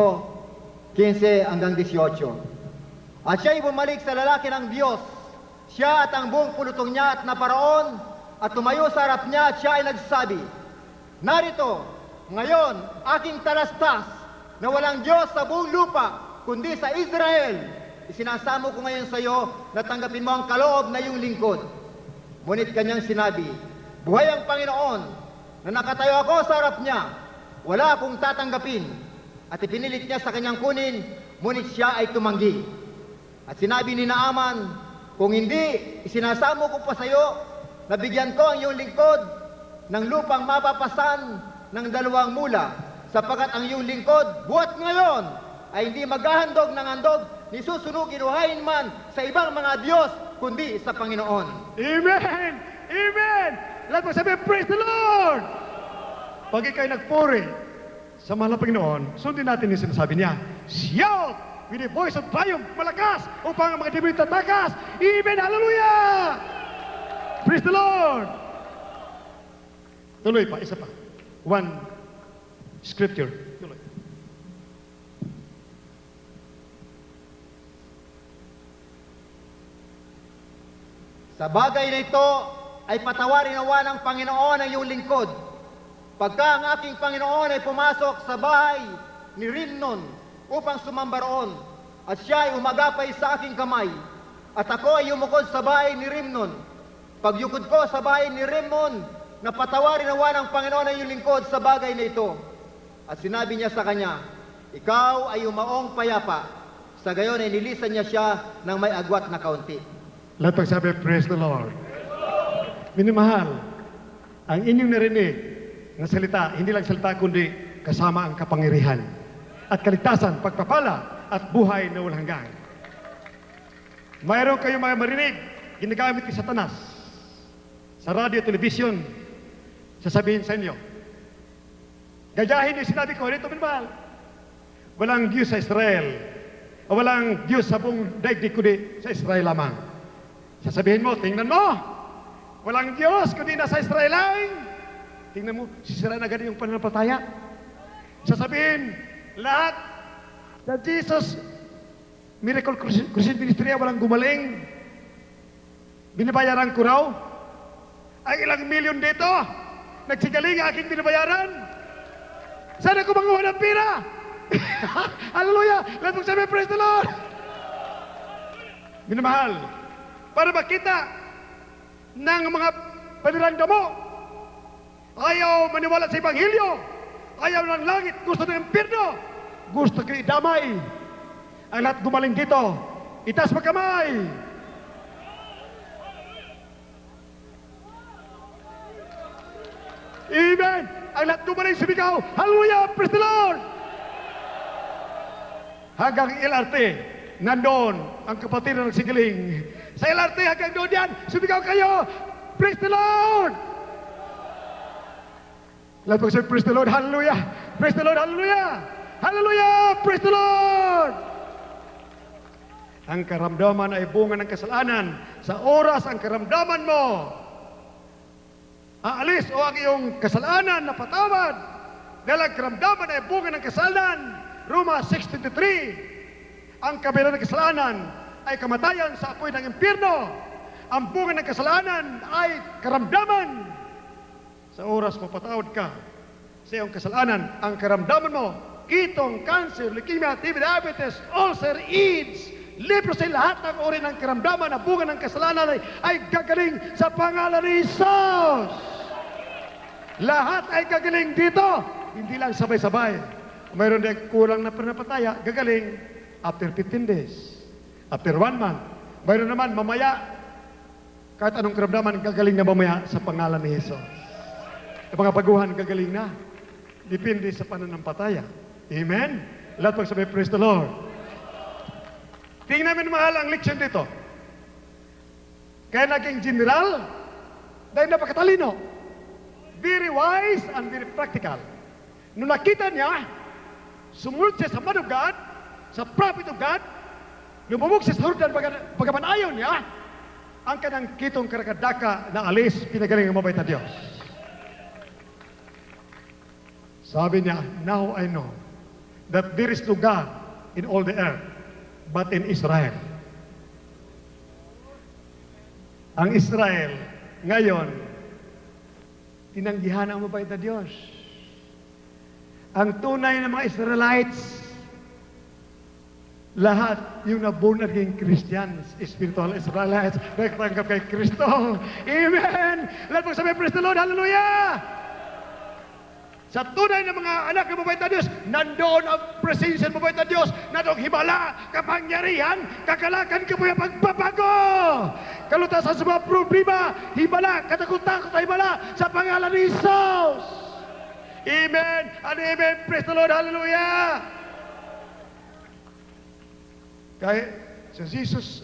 15 hanggang 18. At siya'y bumalik sa lalaki ng Diyos, siya at ang buong pulutong niya at naparaon, at tumayo sa harap niya at siya ay nagsabi, narito, ngayon, aking talastas, na walang Diyos sa buong lupa, kundi sa Israel. Isinasamo ko ngayon sa iyo na tanggapin mo ang kaloob na iyong lingkod. Ngunit kanyang sinabi, buhay ang Panginoon, na nakatayo ako sa harap niya, wala akong tatanggapin. At ipinilit niya sa kanyang kunin, ngunit siya ay tumanggi. At sinabi ni Naaman, kung hindi, isinasamo ko pa sa iyo, na bigyan ko ang iyong lingkod ng lupang mapapasan ng 2 mula, sapagkat ang iyong lingkod, buhat ngayon, ay hindi maghahandog ng handog ni susunugin o hain man sa ibang mga Diyos, kundi sa Panginoon. Amen! Amen! Lahat magsabi, praise the Lord! Pag ikaw'y nagpuri sa mahal na Panginoon, sundin natin yung sinasabi niya, shout with a voice of triumph, malakas, upang ang mga demonyo tatakas. Amen! Hallelujah! Praise the Lord! Tuloy pa, isa pa. One scripture. Tuloy. Sa bagay na ito, ay patawarin nawa ng Panginoon ang iyong lingkod. Pagka ang aking Panginoon ay pumasok sa bahay ni Rimnon upang sumamba roon, at siya ay umagapay sa aking kamay, at ako ay umukod sa bahay ni Rimnon. Pagyukod ko sa bahay ni Rimnon, na patawarin nawa ng Panginoon ang iyong lingkod sa bagay na ito. At sinabi niya sa kanya, ikaw ay umaong payapa. Sa gayon ay nilisan niya siya ng may agwat na kaunti. Lahat magsabi, praise the Lord. Minamahal, ang inyong narinig na salita, hindi lang salita kundi kasama ang kapangyarihan at kaligtasan, pagpapala at buhay na walang hanggan. mayroon kayong mga marinig, ginagamit ni Satanas sa radio, television, sasabihin sa inyo. Gayahin yung sinabi ko, dito minmahal. Walang Diyos sa Israel. O walang Diyos sa buong daigdig kundi sa Israel lamang. Sasabihin mo, tingnan mo, walang Diyos kundi nasa Israel lang. Tingnan mo, sisira na ganun yung pananampalataya. Sasabihin, lahat na Jesus, Miracle Crusade Ministry, walang gumaling. Binabayaran ko raw. Ay ilang milyon dito, nagsigaling aking binabayaran. Saan ako manguha ng pira? Hallelujah! Lahat mong sabi, praise the Lord! Minamahal, para makita ng mga paniranda mo, ayaw maniwala sa Ebanghelyo, ayaw ng langit, gusto ng impyerno, gusto kayo idamay. Ang lahat gumaling dito, itaas magkamay. Amen! Ang lahat gumaling sumigaw, hallelujah, praise the Lord! Hanggang LRT, nandoon ang kapatid na nagsigaling. Sa LRT hanggang doon yan, sumigaw kayo, praise the Lord! Lahat po sabi, praise the Lord, hallelujah! Praise the Lord, hallelujah! Hallelujah! Praise the Lord! Ang karamdaman ay bunga ng kasalanan. Sa oras ang karamdaman mo, aalis o ang iyong kasalanan na patawad. Dahil ang karamdaman ay bunga ng kasalanan. Roma 6:23, ang kabila ng kasalanan ay kamatayan sa apoy ng impyerno. Ang bunga ng kasalanan ay karamdaman. Sa oras mo patawad ka sa iyong kasalanan, ang karamdaman mo, kitong, cancer, leukemia, TB, diabetes, ulcer, AIDS, leprosy, lahat ng uri ng karamdaman na bunga ng kasalanan ay gagaling sa pangalan ni Jesus. Lahat ay gagaling dito, hindi lang sabay-sabay. Mayroon din kulang na pananampalataya, gagaling after 15 days, after 1 month. Mayroon naman mamaya, kahit anong karamdaman, gagaling na mamaya sa pangalan ni Jesus. Yung mga baguhan, gagaling na. Depende sa pananampalataya. Amen? Lahat pagsabi, praise the Lord. Tingnan namin mahal ang leksyon dito. Kaya naging general, dahil napakatalino. Very wise and very practical. Nung nakita niya, sumunod siya sa man of God, sa prophet of God, lumubog siya sa Jordan, bagaman ayaw niya, ang kanang kitong karakadaka na alis, pinagaling ang mabait na Diyos. Sabi niya, now I know that there is no God in all the earth, but in Israel. Ang Israel, ngayon, tinanggihan ang mabait na Diyos. Ang tunay na mga Israelites, lahat yung na-born again Christians, spiritual Israelites, nagtanggap kay Kristo. Amen! Lahat po sabi, praise the Lord, hallelujah! Sa tunay na mga anak ng mabait na Diyos, nandoon ang presensya ng mabait na Diyos, nandoon himala, kapangyarihan, kakalakan ka po yung pagbabago. Kalutasan sa mga problema, himala, katakot-takot sa himala, sa pangalan ni Jesus. Amen and amen. Praise the Lord. Hallelujah. Kaya sa Jesus,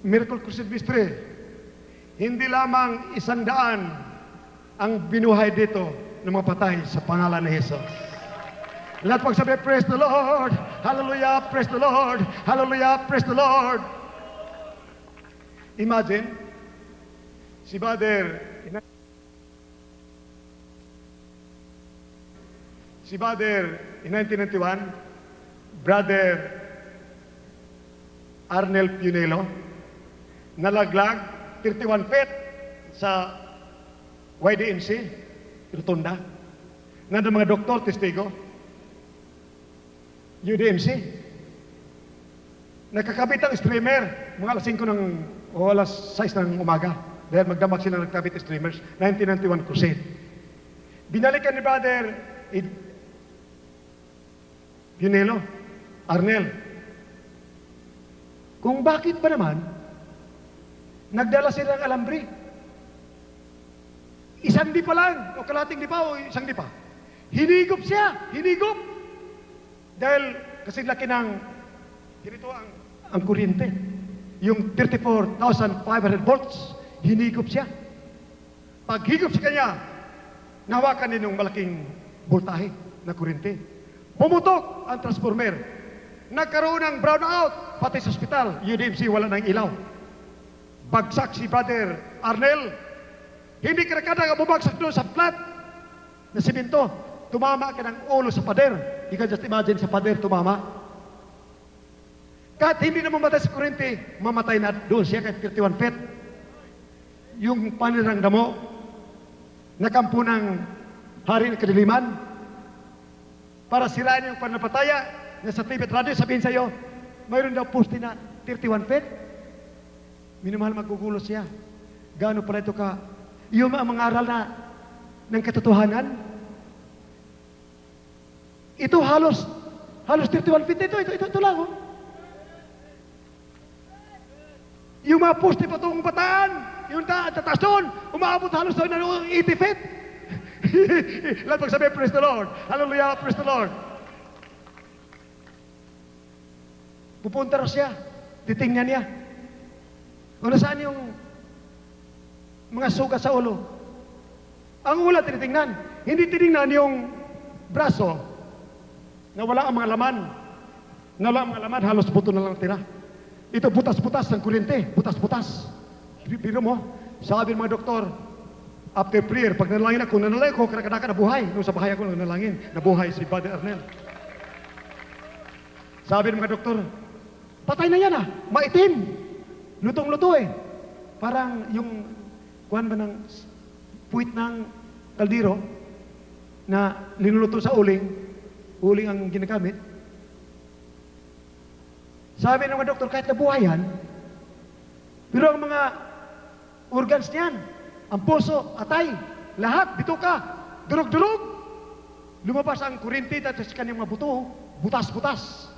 Miracle Crusade Ministry, hindi lamang 100 ang binuhay dito ng mga patay sa pangalan ni Jesus. Lahat pagsabi, praise the Lord. Hallelujah. Praise the Lord. Hallelujah. Praise the Lord. Imagine, si Brother in 1991, Brother Arnel Punelo, nalaglag 31 feet sa YDMC, Rotunda. Nandang mga doktor, testigo. UDMC. Nakakabit ang streamer, mga alas 5 ng, o alas 6 ng umaga. Dahil magdamag sila nagkabit streamers, 1991 Crusade. Binalikan ni Brother Punelo, Arnel, kung bakit ba naman nagdala sila ng alambre. Isang di pa lang, o kalating di pa, o isang di pa. Hinigop siya, hinigop. Dahil kasi laki ng, ganito ang kuryente. yung 34,500 volts, hinigop siya. Paghigop sa kanya, nahawakan din yung malaking voltahe na kurente. Pumutok ang transformer. Nagkaroon ng brownout, pati sa ospital. UDMC wala nang ilaw. Bagsak si Brother Arnel. Hindi karakada ka bumagsak doon sa flat na simento. Tumama ka ng ulo sa pader. You can just imagine sa pader tumama. Kahit hindi na mamatay sa kurente, mamatay na doon siya kahit 31 feet. Yung panirang damo, nakampo ng hari ng kadiliman, para sirain yung panapataya, na sa TV at radio, sabihin sa'yo, mayroon daw poste na 31 feet. Minumahal magugulo siya. Gaano pala ito ka? Yung mga aral na ng katotohanan. Ito halos 31 feet. Ito lang, oh. Yung mga poste patungong bataan, yung tataas doon, umaabot halos doon ng 80 feet. Lahat magsabi, praise the Lord. Hallelujah, praise the Lord. Pupunta raw siya, titingnan niya. Kung nasaan yung mga sugat sa ulo. Ang ulo tinitingnan. Hindi tinignan yung braso na wala ang mga laman. Na wala ang mga laman, halos buto na lang tira. Ito butas-butas ng kuryente, butas-butas. Biro mo, sabi ng mga doktor, after prayer, pag nanalangin ako, nanalangin ko, kadaka nabuhay. Noong sa bahay ako, nanalangin, nabuhay si Brother Arnel. Sabi ng mga doktor, patay na yan maitim. Lutong-luto eh. Parang yung, kuhan ba ng puwit ng kaldero na linuluto sa uling ang ginagamit. Sabi ng mga doktor, kahit nabuhay yan, pero ang mga organs niyan, ang puso, atay, lahat, bituka, durog-durog. Lumabas ang kurinti at sa kanyang mga buto, butas-butas.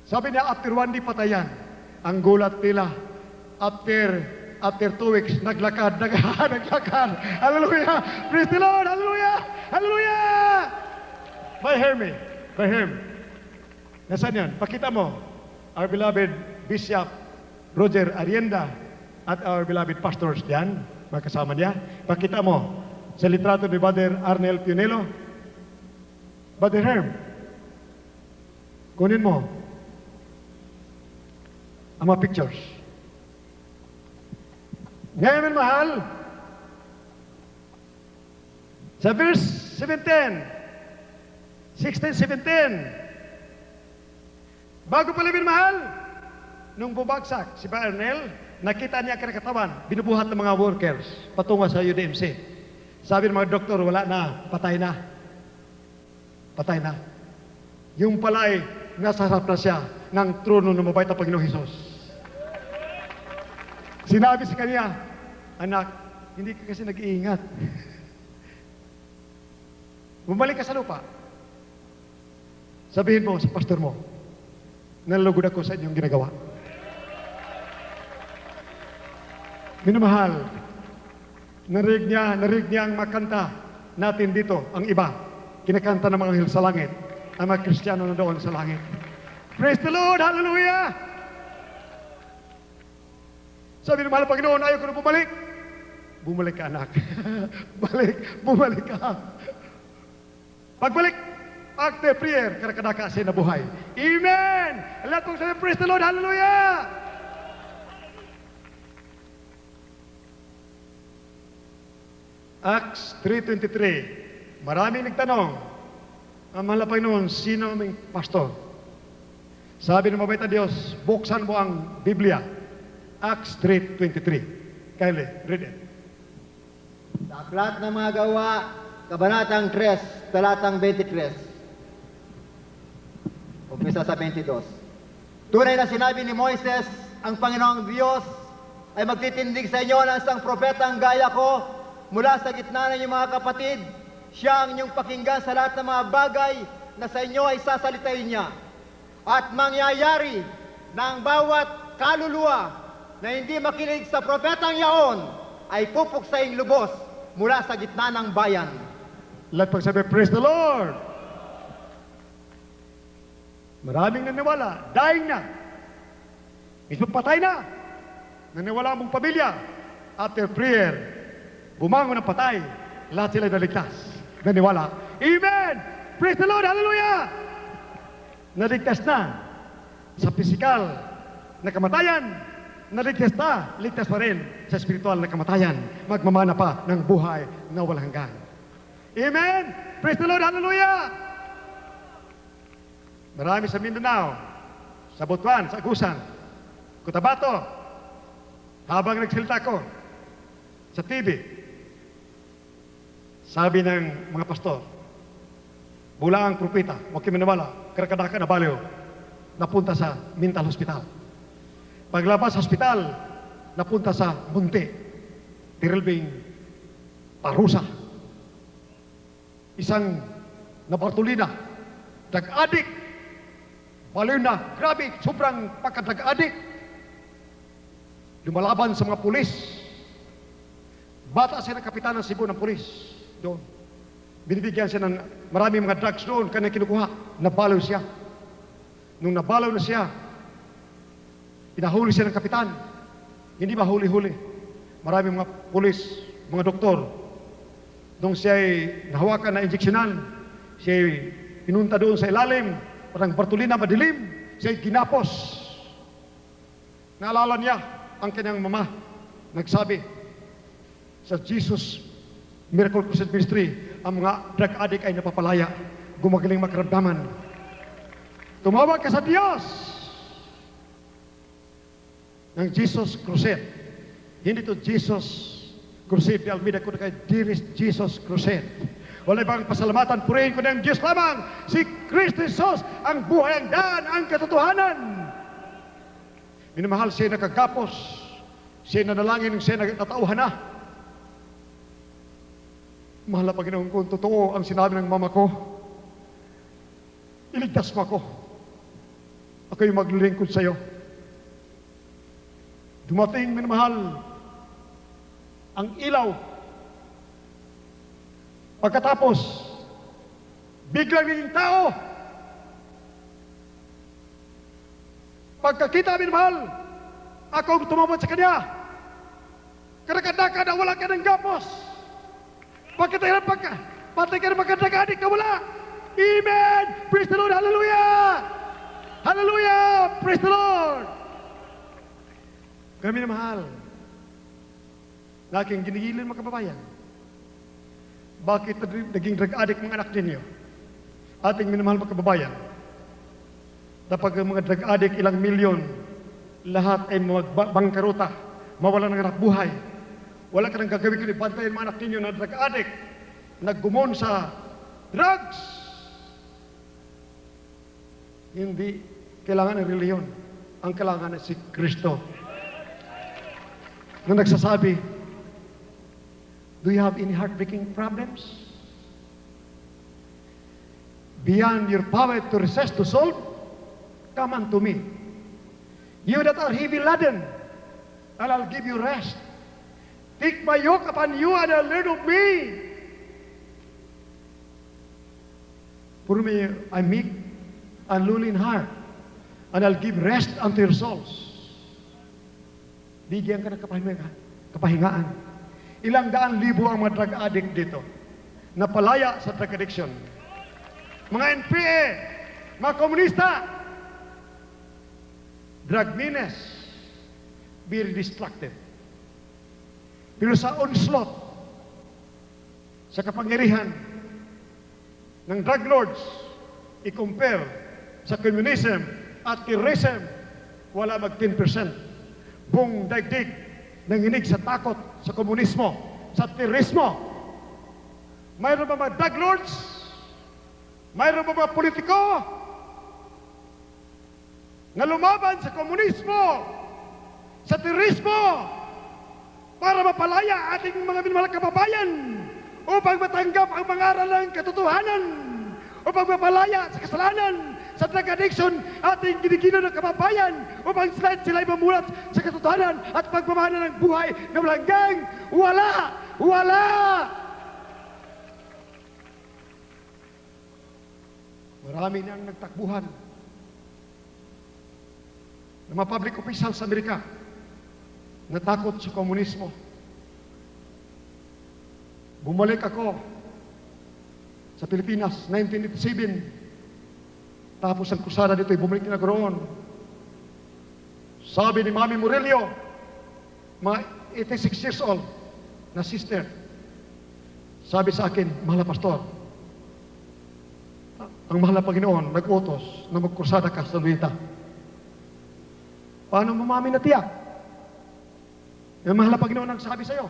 Sabi niya, after 1 day patayan, ang gulat nila, after 2 weeks, naglakad. Hallelujah! Praise the Lord! Hallelujah! Hallelujah! By Herm. Nasaan yan? Pakita mo, our beloved Bishop Roger Arienda at our beloved pastors diyan, mga kasama niya. Pakita mo sa litrato ni Brother Arnel Pionelo. Brother Herm, kunin mo ang mga pictures. Ngayon, mahal, sa verse 16-17, bago palibin, mahal, nung bubagsak si Brother Arnel, nakita niya ang katawan, binubuhat ng mga workers patungo sa UDMC. Sabi ng mga doktor, wala na, patay na. Patay na. Yung pala ay nasa harap na siya ng trono ng mabait na Panginoong Hesus. Sinabi sa kanya, anak, hindi ka kasi nag-iingat. Bumalik ka sa lupa. Sabihin mo sa pastor mo, nalulugod ako sa inyong ginagawa. Minamahal, narinig niya ang makanta natin dito, ang iba. Kinakanta ng mga anghel sa langit, ang mga Kristiyano na doon sa langit. Praise the Lord! Hallelujah! Sabi ng mahal ng Panginoon, ayaw ko na bumalik. Bumalik ka, anak. Bumalik ka. Pagbalik, after prayer, karakadaka siya na buhay. Amen! Lahat kong sabi, praise the Lord! Hallelujah! Acts 3:23. Maraming nagtanong, ang mahal na Panginoon, sino aming pastor? Sabi ng mabait na Diyos, buksan mo ang Biblia. Acts 3:23. Kylie, read it. Sa Aklat ng mga Gawa, Kabanatang 3, Talatang 23. Umpisa sa 22. Tunay na sinabi ni Moises, ang Panginoong Diyos ay magtitindig sa inyo ng isang propetang gaya ko mula sa gitna ng inyong mga kapatid. Siya ang inyong pakinggan sa lahat ng mga bagay na sa inyo ay sasalitain niya. At mangyayari na ang bawat kaluluwa na hindi makinig sa propetang yaon ay pupuksaing lubos mula sa gitna ng bayan. Lahat pagsabi, praise the Lord! Maraming naniwala, dying na. Mismo patay na. Naniwala mong pamilya. After prayer, bumangon ng patay. Lahat sila naligtas. Naniwala. Amen! Praise the Lord! Hallelujah! Naligtas na sa physical na kamatayan. Naligtas na, ligtas pa rin sa spiritual na kamatayan. Magmamana pa ng buhay na walang hanggan. Amen! Praise the Lord! Hallelujah! Marami sa Mindanao, sa Butuan, sa Agusan, Cotabato, habang nagsalita ko sa TV, sabi ng mga pastor, bulaang propeta, huwag kayo maniwala, karakadaka na baliw, napunta sa mental hospital. Paglabas sa hospital, napunta sa Munti, Tirilbing, Parusa. Isang nabartulina, drug-addict, baliw na, grabe, sobrang pagka-drug-addict. Lumalaban sa mga pulis. Bata siya ng kapitan ng Cebu ng pulis doon. Binibigyan siya ng maraming mga drugs doon, kanya kinukuha. Nabalaw siya. Nung nabalaw na siya, pinahuli siya ng kapitan. Hindi ba huli-huli? Maraming mga pulis, mga doktor. Nung siya ay nahawakan na injeksyonan, siya ay pinunta doon sa ilalim, parang Bartolina madilim, siya ay ginapos. Naalala niya ang kanyang mama, nagsabi sa Jesus Miracle Crusade Ministry, ang mga drug addict ay napapalaya, gumagaling makaramdaman. Tumawag ka sa Diyos ng Jesus Crusade. Hindi to Jesus Crusade de Almeida, kundi kay Dearest Jesus Crusade. Wala ibang pasalamatan, purihin ko ng Diyos lamang, si Kristo Jesus, ang buhay, ang daan, ang katotohanan. Minamahal siya nakagapos, siya nanalangin, siya nagtatauhan na. Mahal na Panginoon ko, totoo ang sinabi ng mama ko, iligtas mo ako. Ako yung maglilingkod sa iyo. Dumating, minamahal, ang ilaw. Pagkatapos, biglang naging tao. Pagkakita, minamahal, ako ang tumawad sa kanya. Kadakadaka na wala ka ng gapos. Pagkatay patay ka na magkadagadik na wala. Amen! Praise the Lord! Hallelujah! Hallelujah! Praise the Lord! Kami na mahal, na aking ginigilin mga kababayan, bakit naging drug addict mga anak ninyo? Ating minamahal mga kababayan, kapag mga drug addict ilang milyon, lahat ay magbangkaruta, mawalan ng anak buhay. Wala ka nang gagawin kundi bantayan mga anak ninyo na drug addict, naggumon sa drugs. Hindi kailangan ng reliyon. Ang kailangan ay si Kristo. Na nagsasabi, do you have any heartbreaking problems? Beyond your power to resist, to solve, come unto me. You that are heavy laden, and I'll give you rest. Take my yoke upon you and learn of me. For me, I'm meek and lowly in heart, and I'll give rest unto your souls. Bigyan ka ng kapahingaan. Ilang daan libo ang mga drug addict dito, napalaya sa drug addiction. Mga NPA, mga komunista, drug menace, very destructive. Pero sa onslaught, sa kapangyarihan ng drug lords, i-compare sa communism at terrorism, wala mag 10%. Buong daigdig nanginig sa takot sa komunismo, sa terrorismo. Mayroon ba mga drug lords? Mayroon ba mga politiko na lumaban sa komunismo, sa terrorismo, para mapalaya ating mga minamahal kababayan, upang matanggap ang mangaral ng katotohanan, upang mapalaya sa kasalanan, sa drug addiction, ating ginigino ng kababayan, upang sila'y mamulat sa katotohanan at pagmamana ng buhay na walang hanggang. Wala! Wala! Marami nang nagtakbuhan. ng mga public officials sa Amerika natakot sa komunismo. Bumalik ako sa Pilipinas, 1987. Tapos ang kusada dito, bumalik na roon. Sabi ni Mami Murillo, mga 86 years old na sister, sabi sa akin, mahal na pastor, ang mahal na Panginoon nag-utos na magkusada ka sa Luita. Paano mo mami na tiyak? Ang mahal na Panginoon ang sabi sa'yo.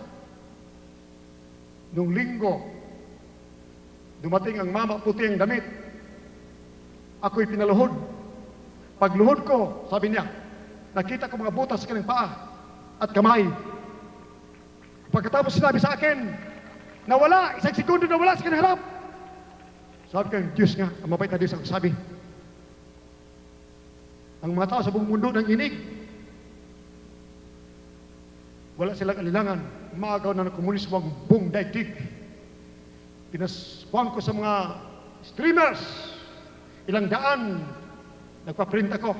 Nung linggo, dumating ang mama puti ang damit. Ako'y pinaluhod. Pagluhod ko, sabi niya, nakita ko mga butas sa kanyang paa at kamay. Pagkatapos sinabi sa akin, nawala, isang segundo nawala sa kanyang harap. Sabi ko, Diyos nga, ang mabait na Diyos ang sabi. Ang mga tao sa buong mundo ng inig. Wala silang alilangan. Maagaw na ng komunismo ang buong daigdig. Pinaspuan ko sa mga streamers. Ilang daan. Nagpa-print ako.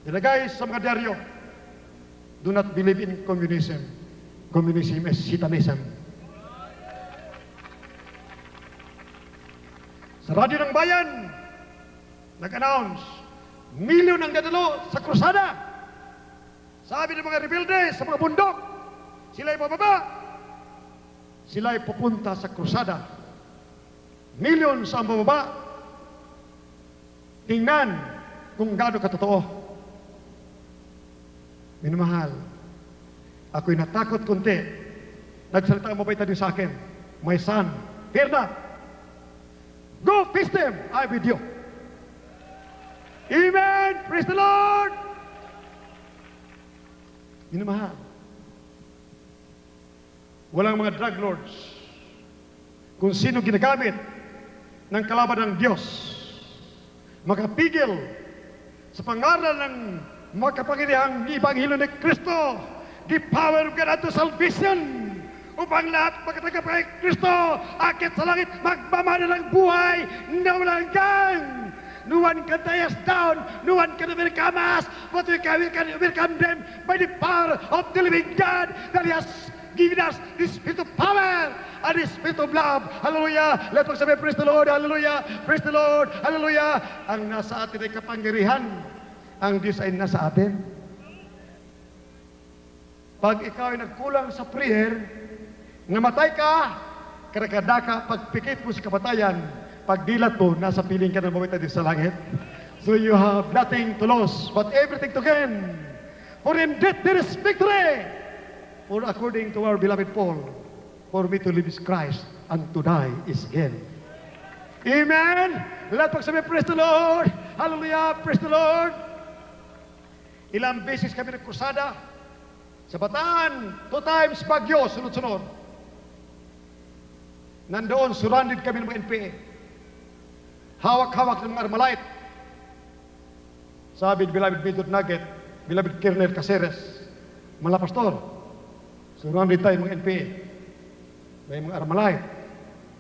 Nilagay sa mga dyaryo. Do not believe in communism. Communism is Satanism. Sa radyo ng bayan, nag-announce, milyon ang dadalo sa krusada. Sabi ng mga rebelde sa mga bundok, sila'y bababa, sila'y pupunta sa krusada. Milyon sa bababa. Tingnan kung gaano katotoo. Minamahal, ako'y natakot kunti. Nagsalita ang mabait na din sa akin, my son, fear not. Go face them, I'm with you. Amen! Praise the Lord! Minamahal, walang mga drug lords. Kung sino ginagamit ng kalaban ng Diyos, makapigil sa pangaral ng makapangyarihang Ebanghelyo ni Kristo, the power of God unto salvation, upang lahat magkatagap kay Kristo, akit sa langit, magmamana ng buhay na walang hanggan. No one can tie us down, no one can overcome us, but we can overcome them by the power of the living God that He has given us the spirit of power and the spirit of love. Hallelujah! Let us say, praise the Lord, hallelujah! Praise the Lord, hallelujah! Ang nasa atin ay kapangyarihan, ang Diyos ay nasa atin. Pag ikaw ay nagkulang sa prayer, namatay ka, karakada ka, pagpikit mo sa kamatayan, pagdilat mo, nasa piling ka ng mawita din sa langit. So you have nothing to lose, but everything to gain. For in death there is victory. For according to our beloved Paul, for me to live is Christ, and to die is gain. Amen! Lahat pagsabi, praise the Lord! Hallelujah! Praise the Lord! Ilang beses kami nagkusada sa Bataan, 2 times Baguio, sunod-sunod. Nandoon, surrounded kami ng mga NPA. Hawak-hawak ng mga Armalite. Sabi ni beloved Major Nugget, beloved Colonel Caceres, mga pastor, surrounded tayo mga NPA. May mga Armalite,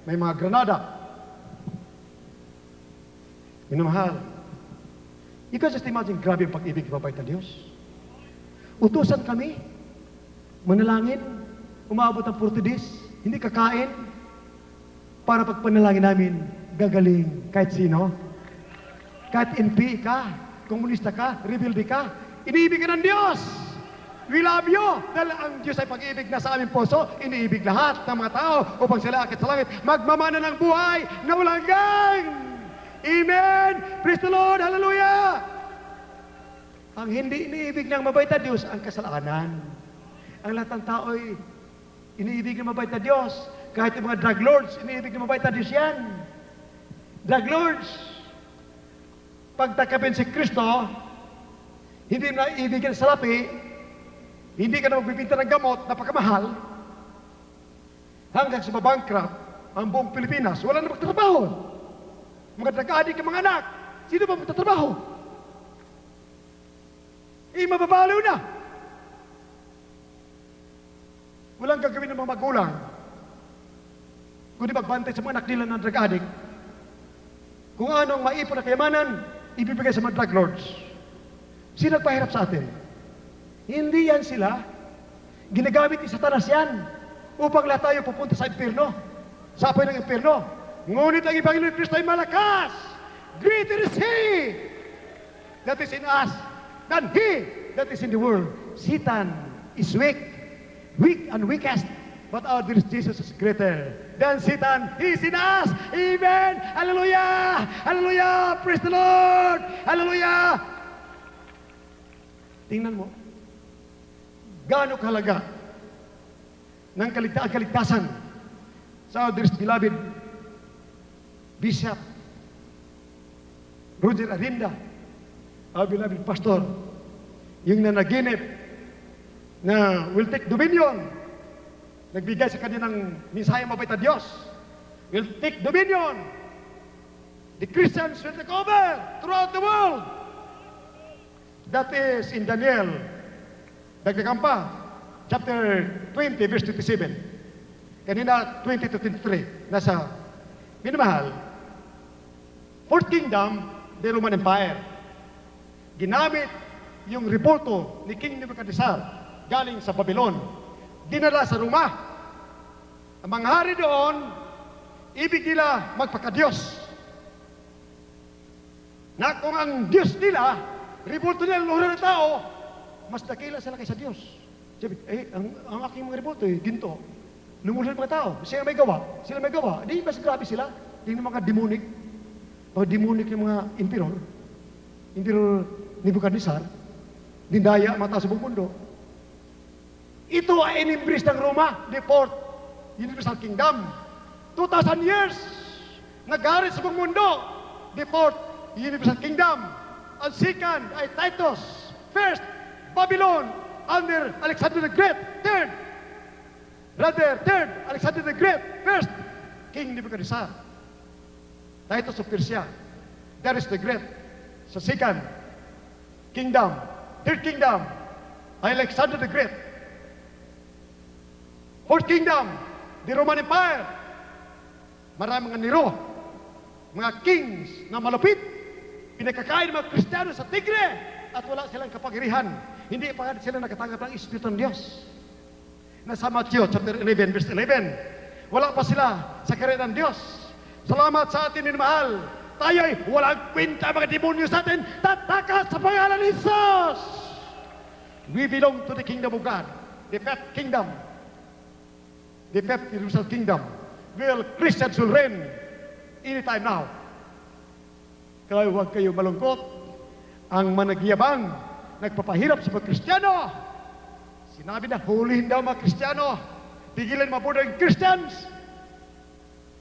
may mga Granada. Minamahal. You can just imagine, grabe ang pag-ibig ng mabait na Diyos. Utusan kami, manalangin, umabot ang 40 days, hindi kakain, para pagpanalangin namin, gagaling kahit sino. Kahit NP ka, komunista ka, rebelde ka, iniibig ka ng Diyos. We love you. Dahil ang Diyos ay pag-ibig na sa aming puso, iniibig lahat ng mga tao upang sila akit sa langit, magmamana ng buhay na walang hanggan. Amen! Praise the Lord! Hallelujah! Ang hindi iniibig ng mabait na Diyos, ang kasalanan. Ang lahat ng tao ay iniibig ng mabait na Diyos. Kahit yung mga drug lords, iniibig ng mabait na Diyos yan. Drug lords, pagtakapin si Kristo, hindi na ibigin sa lapi, hindi ka na magbibinta ng gamot, napakamahal, hanggang sa mabankrupt ang buong Pilipinas, wala na magtatrabaho. Mga drug-addict ang mga anak, sino ba magtatrabaho? Mababaliw na. Walang gagawin ng mga magulang kundi magbantay sa mga anak nila ng drug addict. Kung ano ang maipon na kayamanan, ibibigay sa mga drug lords. Sino nagpahirap sa atin? Hindi yan sila. Ginagamit ni Satanas yan upang lahat tayo pupunta sa impyerno. Sa apoy ng impyerno. Ngunit ang Ebanghelyo ni Kristo ay malakas. Greater is He that is in us than he that is in the world. Satan is weak and weakest, but our dear Jesus is greater than Satan. He is in us. Amen. Hallelujah. Hallelujah. Praise the Lord. Hallelujah. Tingnan mo, gaano kahalaga ng kaligtasan sa our dear beloved Bishop Roger Arinda, our beloved pastor, yung nanaginip na will take dominion, nagbigay sa kanya ng minsaheng mabait na Diyos, will take dominion. The Christians will take over throughout the world. That is in Daniel, dagdagan pa, chapter 20, verse 27. Kanina, 20 to 23, nasa, minamahal, Fourth Kingdom, the Roman Empire. Ginamit yung reporto ni King Nebuchadnezzar galing sa Babylon. Dinala sa Roma. Ang mga hari doon, ibig nila magpakadiyos. Na kung ang Diyos nila, reporto nila luhura ng tao, mas dakila sila kaysa Diyos. Sabi, ang aking mga reporto, ginto. Lumuhura ng mga tao. Sila may gawa. Sila may gawa. Di mas grabe sila. Di na mga demonic. O demonic yung mga emperor Nebuchadnezzar, dindaya ang mga tao sa buong mundo. Ito ay inimbris ng Roma, the Fourth Universal Kingdom. 2,000 years, nag-hari sa buong mundo, the Fourth Universal Kingdom. Ang second ay Titus. First, Babylon, under Alexander the Great. Third, Alexander the Great. First, King Nebuchadnezzar. Titus of Persia, Darius the Great. Sa second kingdom, third kingdom, ay Alexander the Great. Fourth kingdom, the Roman Empire. Maraming mga Nero, mga kings na malupit, pinagkakain ng mga Kristiyano sa tigre at wala silang kapangyarihan. Hindi pa sila nakatanggap ng Espiritu ng Diyos. Nasa Matthew chapter 11, verse 11, wala pa sila sa karera ng Diyos. Salamat sa atin, minamahal. Tayo'y walang kwenta mga demonyo sa atin. Tatakas sa pangalan ni Jesus. We belong to the kingdom of God. The fifth kingdom. The fifth universal kingdom. Well, Christians will reign anytime now. Kaya huwag kayo malungkot. Ang managyabang, nagpapahirap sa mga Kristiyano. Sinabi na, hulihin daw mga Kristiyano. Tigilan mabuno yung Christians.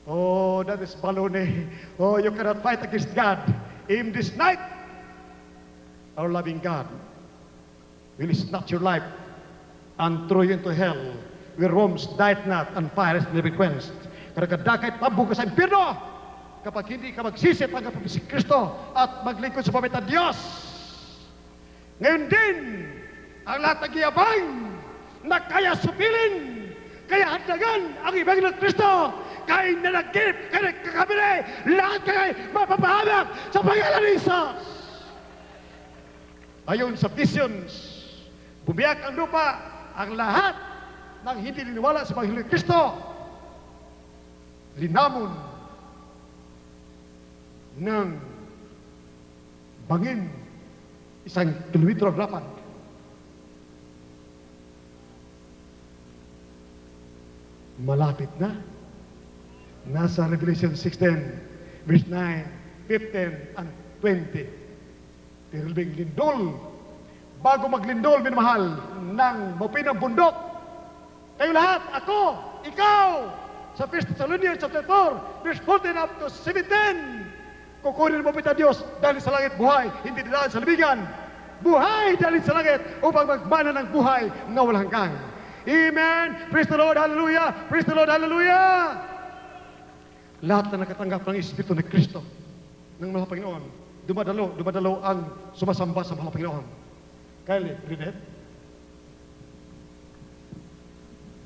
Oh, that is baloney. Oh, you cannot fight against God. In this night, our loving God will snatch your life and throw you into hell, where worms died not and fire is never quenched. Karagada kahit tabog ka sa impyerno, kapag hindi ka magsisi, tanggap mo si Kristo at maglingkod sa pamitan Diyos. Ngayon din, ang lahat ng giyabang na kaya supilin, kaya handagan ang Ebanghelyo ng Kristo, kaya nanaginip, kaya kakabili, lahat kaya mapapahamak sa pangalan ni Jesus. Ayon sa visions, bumiyak ang lupa, ang lahat ng hindi niniwala sa Ebanghelyo ng Kristo, linamon ng bangin 1 kilometro ang lapad. Malapit na. Nasa Revelation 16, verse 9, 15, and 20. There will be lindol. Bago maglindol, minamahal, ng mapinang bundok. Kayo lahat, ako, ikaw, sa 1 Thessalonians chapter 4, verse 14 up to 17. Kukunin mo pita Diyos dahil sa langit buhay, hindi dinaan sa libigan. Buhay dahil sa langit upang magmana ng buhay na walang hanggang. Amen. Praise the Lord. Hallelujah. Praise the Lord. Hallelujah. Lahat na nakatanggap ng Espiritu ni Kristo ng mga Panginoon, dumadalo ang sumasamba sa mga Panginoon. Kylie, read it.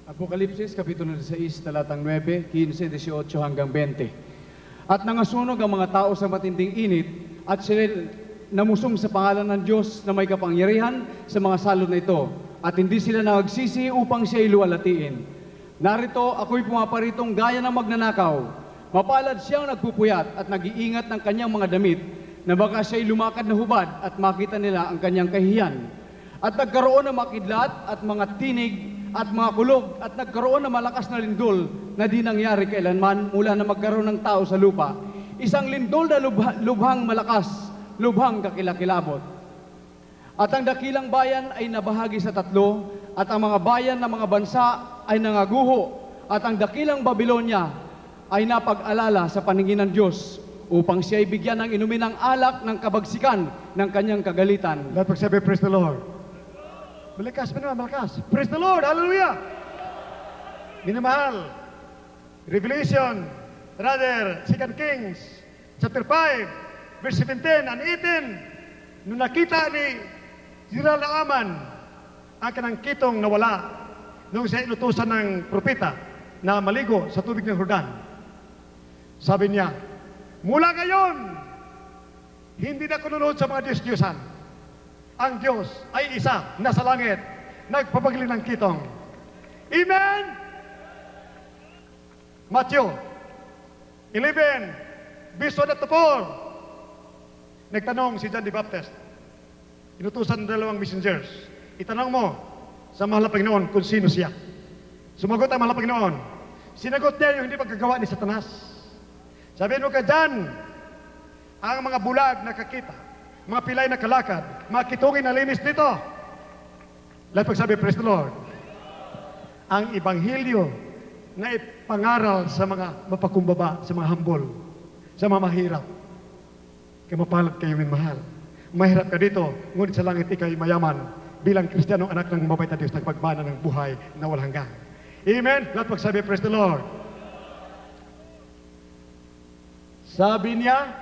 Apokalipsis, Kapitulo 16, talatang 9, 15, 18 hanggang 20. At nangasunog ang mga tao sa matinding init, at namusong sa pangalan ng Diyos na may kapangyarihan sa mga salot na ito, at hindi sila nagsisi upang siya iluwalatiin. Narito, ako'y pumaparitong gaya ng magnanakaw. Mapalad siyang nagpupuyat at nag-iingat ng kanyang mga damit, na baka siya'y lumakad na hubad at makita nila ang kanyang kahihiyan. At nagkaroon ng makidlat at mga tinig at mga kulog, at nagkaroon ng malakas na lindol na di nangyari kailanman mula na magkaroon ng tao sa lupa. Isang lindol na lubhang malakas, lubhang kakilakilabot. At ang dakilang bayan ay nabahagi sa tatlo, at ang mga bayan ng mga bansa ay nangaguho, at ang dakilang Babylonia ay napag-alala sa paningin ng Diyos upang siya ay bigyan ng inumin ng alak ng kabagsikan ng kanyang kagalitan. Lahat magsabi, praise the Lord. Malakas pa naman, malakas. Praise the Lord, hallelujah! Minamahal, Revelation, 2 Kings, chapter 5, verse 17 and 18, nung nakita ni General Naaman ang kanang kitong nawala nung siya inutusan ng propeta na maligo sa tubig ng Jordan. Sabi niya, mula ngayon, hindi na kununod sa mga Diyos-Diyosan. Ang Diyos ay isa, nasa langit, nagpapagaling ng kitong. Amen! Matthew 11, verse 1 at 4. Nagtanong si John the Baptist, inutusan ng 2 messengers, itanong mo sa mahal na Panginoon kung sino siya. Sumagot ang mahal na Panginoon. Sinagot niya yung hindi pagkagawa ni Satanas. Sabihin mo ka dyan, ang mga bulag na kakita, mga pilay na kalakad, mga kitungin na linis dito. Lahat pagsabi, praise the Lord. Ang Ebanghelyo na ipangaral sa mga mapakumbaba, sa mga humble, sa mga mahirap. Kaya mapalad kayo min mahal. Mahirap ka dito, ngunit sa langit ikay mayaman. Bilang Kristiyanong anak ng mabait na Diyos, nagpagmana ng buhay na walang hanggan. Amen? Lahat pagsabi, praise the Lord. Sabi niya,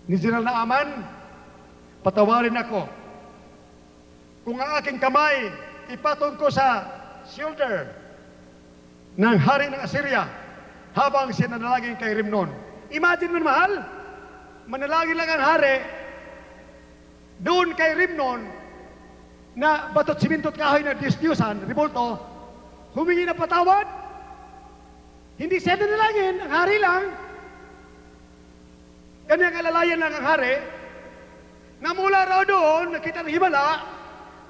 ni General Naaman, patawarin ako. Kung ang aking kamay ipatong ko sa shoulder ng hari ng Assyria habang siya nanalangin kay Rimnon. Imagine mo, mahal, manalangin lang ang hari doon kay Rimnon na batot simintot kahoy na Diyos-Diyosan, Ribulto, humingi ng patawad. Hindi siya nanalangin, ang hari lang. Kanyang alalayan lang ang hari, na mula raw doon, nakita ng himala,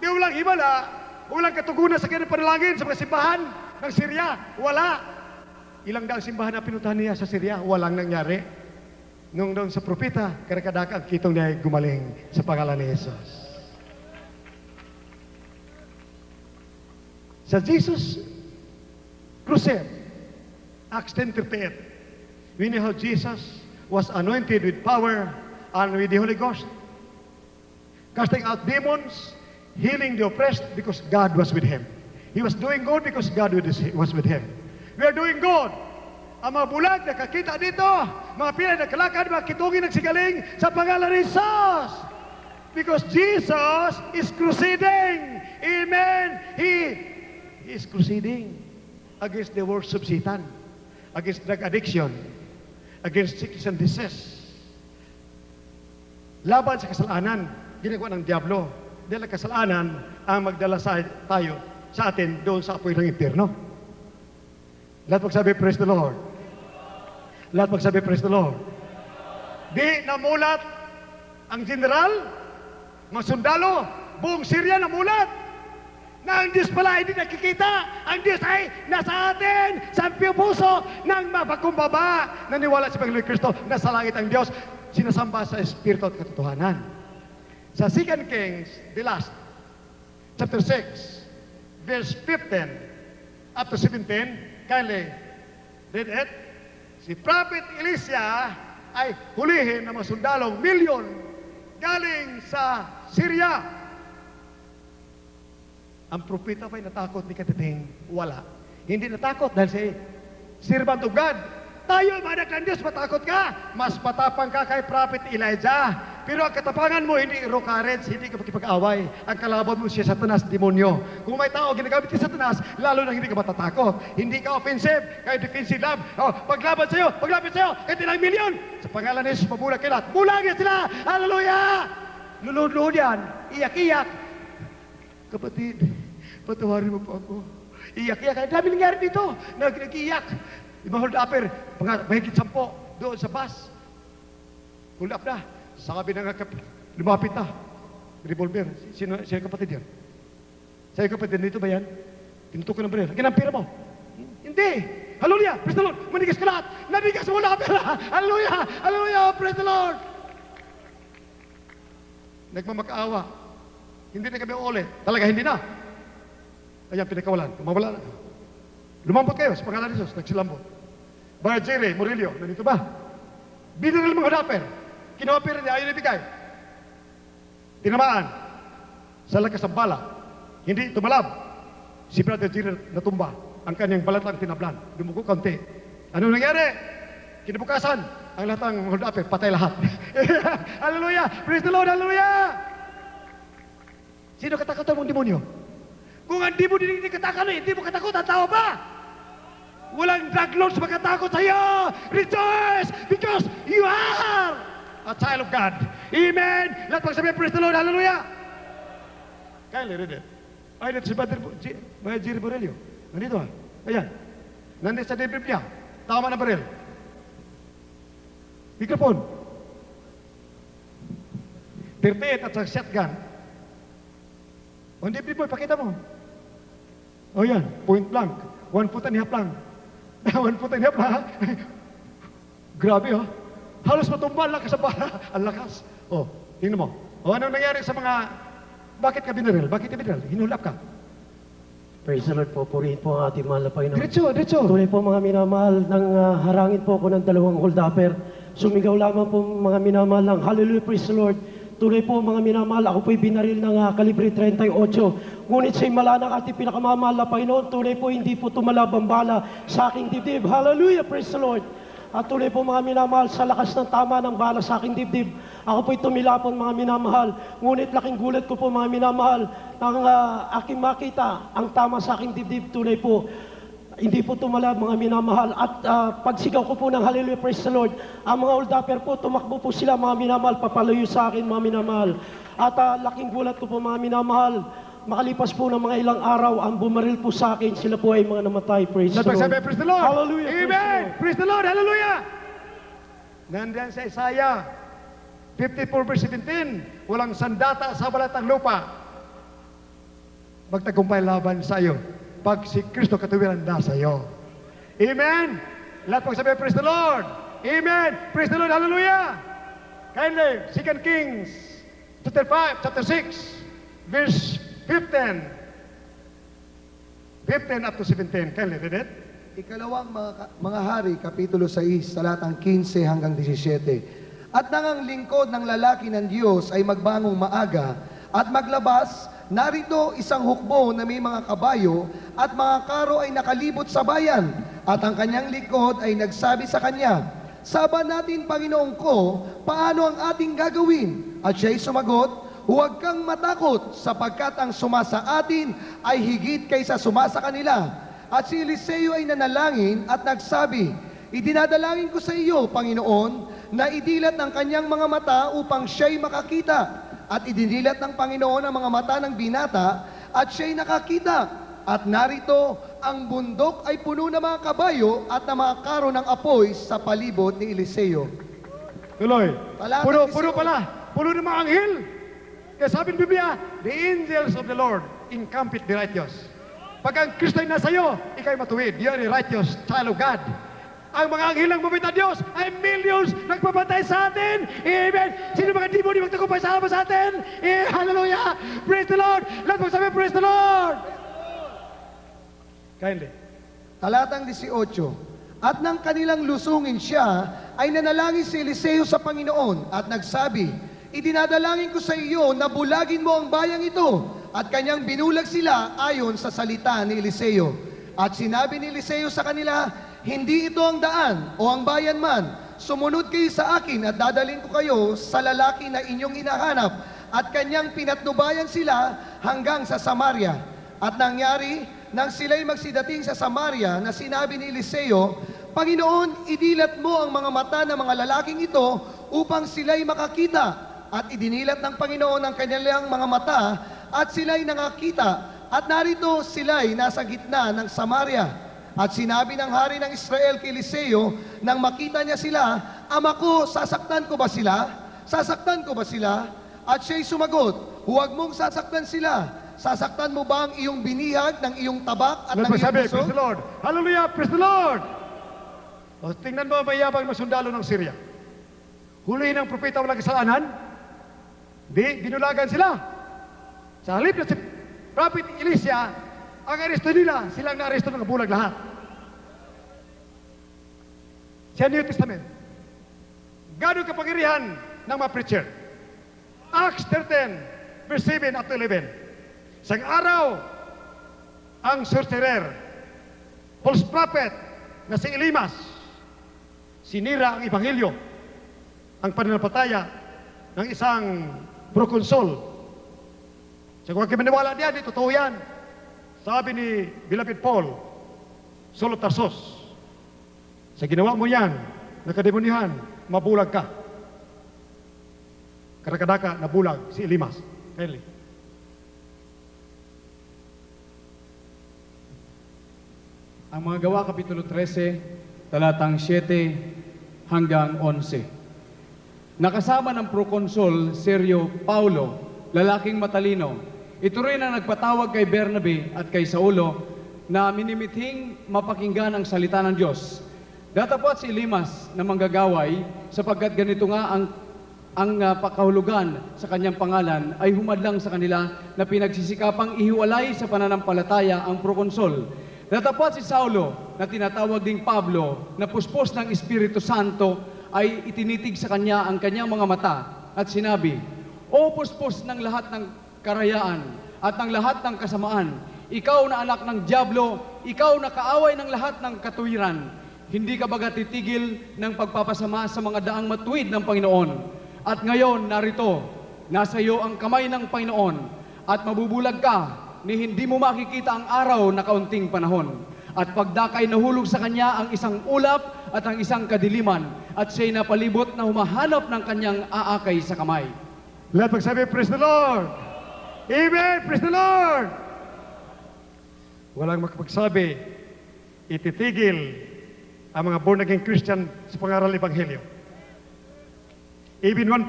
di walang himala, walang katugunan sa kanyang panalangin sa mga simbahan ng Syria. Wala. Ilang daang simbahan na pinuntahan niya sa Syria, walang nangyari. Nung doon sa propeta, karakadaka, ang kitong niya ay gumaling sa pangalan ni Jesus. Sa Jesus Crusade, Acts 10:38, we know how Jesus was anointed with power and with the Holy Ghost, casting out demons, healing the oppressed because God was with him. He was doing good because God was with him. We are doing good. Ang mga bulag na kakita dito, mga pilay na kalakad, mga kitungin nagsigaling sa pangalan ni Jesus. Because Jesus is crusading. Amen. He is crusading against the works of Satan, against drug addiction, against sickness and disease. Laban sa kasalanan, ginagawa ng Diablo. Dahil ang kasalanan ang magdala tayo sa atin doon sa apoy ng impyerno. Lahat magsabi, praise the Lord. Lahat magsabi, praise the Lord. Di namulat ang general, mga sundalo, buong Syria namulat na ang Diyos pala hindi nakikita. Ang Diyos ay nasa atin, sa puso ng mapakumbaba. Naniwala sa Panginoon Kristo, nasa langit ang Diyos, sinasamba sa Espiritu at katotohanan. Sa 2 Kings, the last, chapter 6, verse 15 up to 17, kindly read it. Si Prophet Elisha ay hulihin ng mga sundalong milyon galing sa Syria. Ang propeta pa'y natakot ni katiting wala. Hindi natakot dahil si servant of God. Tayo, mga anak ng Diyos, matakot ka. Mas patapang ka kay Prophet Elijah Pero ang katapangan mo, hindi raw courage, hindi ka pakipag-away. Ang kalaban mo siya Satanas, demonyo. Kung may tao ginagamit si Satanas, lalo na hindi ka matatakot. Hindi ka offensive, kaya defensive love. Oh, paglabot sa'yo, kahit ilang milyon. Sa pangalan ni Jesus, mabulag ka lahat. Bulagin sila! Hallelujah! Lulod-lod yan, iyak-iyak. Kapatid, patawarin mo po ako. Iyak-iyak. Ang dami nangyari dito. Nag-iyak. Yung mga hold upper, mahigit 10 doon sa bus. Hold up na. Sabi na nga, lumapit na. Revolver. Sino kapatid yan? Sa'yo kapatid, dito ba yan? Tinutok ko ng baril. Kinampira mo? Hindi. Hallelujah! Praise the Lord! Manigas ka lahat! Nanigas mo lahat! Hallelujah! Hallelujah! Praise the Lord! Nagmamakaawa. Hindi na kami ulit. Talaga hindi na. Ayan, pinakawalan. Mawala na. Lumambot kayo sa pangalan ni Jesus. Nagsilambot. Brother Jerry Murillo, nandito ba? Binaril mga hadaper. Kinopera niya, ayaw ibigay. Tinamaan. Sa lakas ng bala. Hindi tumalab. Si Brother Jerry natumba. Ang kanyang balat ang tinablan. Dumugo kaunti. Ano nangyari? Kinabukasan, ang lahat ng hold upper, patay lahat. Hallelujah! Praise the Lord! Hallelujah! Sino katakutan mong demonyo? Kung ang demonyo hindi katakutan, hindi mo katakutan, tao ba? Walang drug lords makatakot sa iyo! Rejoice! Because you are a child of God. Amen! Lahat magsabi, praise the Lord! Hallelujah! Kyle, read it. Ay, si Brother Jerry Borelio. Nandito ha. Ayan. Nandito sa Biblia. Tama na baril. Mikrofon. 38 at sa shotgun. O hindi, boy, pakita mo. O yan, point blank. 1 foot and a half lang. 1 foot and a half lang. Grabe, oh. Halos matumba ang lakas sa bala. Ang lakas. O, tingnan mo. O, anong nangyari sa mga... Bakit ka binaril? Bakit ka binaril? Hinulap ka. Praise the Lord po, purihin po ang ating mahal na Panginoon. Diretso. Tunay po mga minamahal, nang harangin po ako ng 2 hold-upper. Sumigaw lamang po mga minamahal ng Hallelujah, praise the Lord. Tunay po mga minamahal, ako po'y binaril ng kalibre 38. Ngunit sa'y mala ng ating pinakamamahal na Panginoon, tunay po hindi po tumalab ang bala sa aking dibdib. Hallelujah, praise the Lord. At tunay po mga minamahal, sa lakas ng tama ng bala sa aking dibdib, ako po'y tumilapon mga minamahal. Ngunit laking gulat ko po mga minamahal, nang aking makita ang tama sa aking dibdib, tunay po, hindi po tumalab mga minamahal. At pagsigaw ko po ng Hallelujah, praise the Lord, ang mga old-upper po, tumakbo po sila mga minamahal, papalayo sa akin mga minamahal. At laking gulat ko po mga minamahal, makalipas po ng mga ilang araw, ang bumaril po sa akin, sila po ay mga namatay. Praise the Lord. Sabi, praise the Lord. Hallelujah. Amen. Praise the Lord. Hallelujah. Nandiyan sa Isaiah 54 verse 17, walang sandata sa balat ng lupa. Magtagumpay laban sa iyo. Pag si Kristo katuwiran na sa iyo. Amen. Lahat po sabi, praise the Lord. Amen. Praise the Lord. Hallelujah. Kindly, 2 Kings chapter 5, chapter 6, verse 15 up to 17. Kindly read it. Ikalawang mga hari, Kapitulo 6, talatang 15 hanggang 17. At nang ang lingkod ng lalaki ng Diyos ay magbangong maaga at maglabas, narito isang hukbo na may mga kabayo at mga karo ay nakalibot sa bayan. At ang kanyang likod ay nagsabi sa kanya, "Saba natin, Panginoon ko, paano ang ating gagawin?" At siya'y sumagot, "Huwag kang matakot, sapagkat ang sumasa atin ay higit kaysa sumasa kanila." At si Eliseo ay nanalangin at nagsabi, "Idinadalangin ko sa iyo, Panginoon, na idilat ng kanyang mga mata upang siya'y makakita." At idinilat ng Panginoon ang mga mata ng binata at siya'y nakakita. At narito, ang bundok ay puno ng mga kabayo at ng mga karo ng apoy sa palibot ni Eliseo. Tuloy. Talatang Puno 18. pala. Puno ng mga anghel. Kaya sabi ng Biblia, the angels of the Lord encampeth the righteous. Pag ang Kristo ay nasa iyo, ikay matuwid. You are a righteous child of God. Ang mga anghel ng bumita Diyos ay millions nagpapatay sa atin. Amen. Sino mga demon magtagumpay sa atin? Hallelujah. Praise the Lord. Lahat magsabi, praise the Lord. Kindly. Talatang 18. At nang kanilang lusungin siya, ay nanalangin si Eliseo sa Panginoon at nagsabi, "Idinadalangin ko sa iyo na bulagin mo ang bayang ito." At kanyang binulag sila ayon sa salita ni Eliseo. At sinabi ni Eliseo sa kanila, "Hindi ito ang daan o ang bayan man, sumunod kayo sa akin at dadalhin ko kayo sa lalaki na inyong hinahanap. At kanyang pinatnubayan sila hanggang sa Samaria. At nangyari, nang sila'y magsidating sa Samaria, na sinabi ni Eliseo, Panginoon, idilat mo ang mga mata ng mga lalaking ito upang sila'y makakita. At idinilat ng Panginoon ang kanilang mga mata at sila'y nakakita. At narito sila'y nasa gitna ng Samaria. At sinabi ng hari ng Israel kay Eliseo, nang makita niya sila, Ama ko, sasaktan ko ba sila? Sasaktan ko ba sila? At siya'y sumagot, Huwag mong sasaktan sila. Sasaktan mo ba ang iyong binihag ng iyong tabak at ng iyong Nagpasabi, puso? praise the Lord. Hallelujah, praise the Lord. O, tingnan mo ang mayabang na sundalo ng Syria. Hulihin ng propeta walang kasalanan. Di, binulagan sila. Sa halip na si Prophet Elisha, ang aresto nila, silang na-aresto ng bulag lahat. Sa New Testament, gano'ng kapangyarihan ng mga preacher. Acts 13, verse 7 at 11. Isang araw, ang sorcerer, false prophet na si Elimas, sinira ang ebanghelyo, ang pananampalataya ng isang proconsul. So kung kayo maniwala diyan, totoo yan. Sabi ni Beloved Paul, Saul of Tarsus, sa ginawa mo yan, nakademonyahan, mabulag ka. Karakadaka, nabulag si Elimas. Henry. Ang mga gawa, Kapitulo 13, talatang 7 hanggang 11. Nakasama ng proconsul Sergio Paulo, lalaking matalino. Ito rin ang nagpatawag kay Bernabe at kay Saulo na minimithing mapakinggan ang salita ng Diyos. Datapwat si Elimas na manggagaway sapagkat ganito nga ang pakahulugan sa kanyang pangalan ay humadlang sa kanila na pinagsisikapang ihiwalay sa pananampalataya ang proconsul. Datapwat si Saulo na tinatawag ding Pablo na puspos ng Espiritu Santo ay itinitig sa kanya ang kanyang mga mata at sinabi, O puspos ng lahat ng karayaan at ng lahat ng kasamaan, ikaw na anak ng Diablo, ikaw na kaaway ng lahat ng katuwiran, hindi ka baga titigil ng pagpapasama sa mga daang matuwid ng Panginoon. At ngayon, narito, nasa iyo ang kamay ng Panginoon at mabubulag ka ni hindi mo makikita ang araw na kaunting panahon. At pagdakay nahulog sa kanya ang isang ulap at ang isang kadiliman at siya'y napalibot na humahanap ng kanyang aakay sa kamay. Lahat magsabi, praise the Lord. Amen, praise the Lord. Walang makapagsabi, ititigil ang mga born-again Christian sa pangaral ng Ebanghelyo. Even 1%,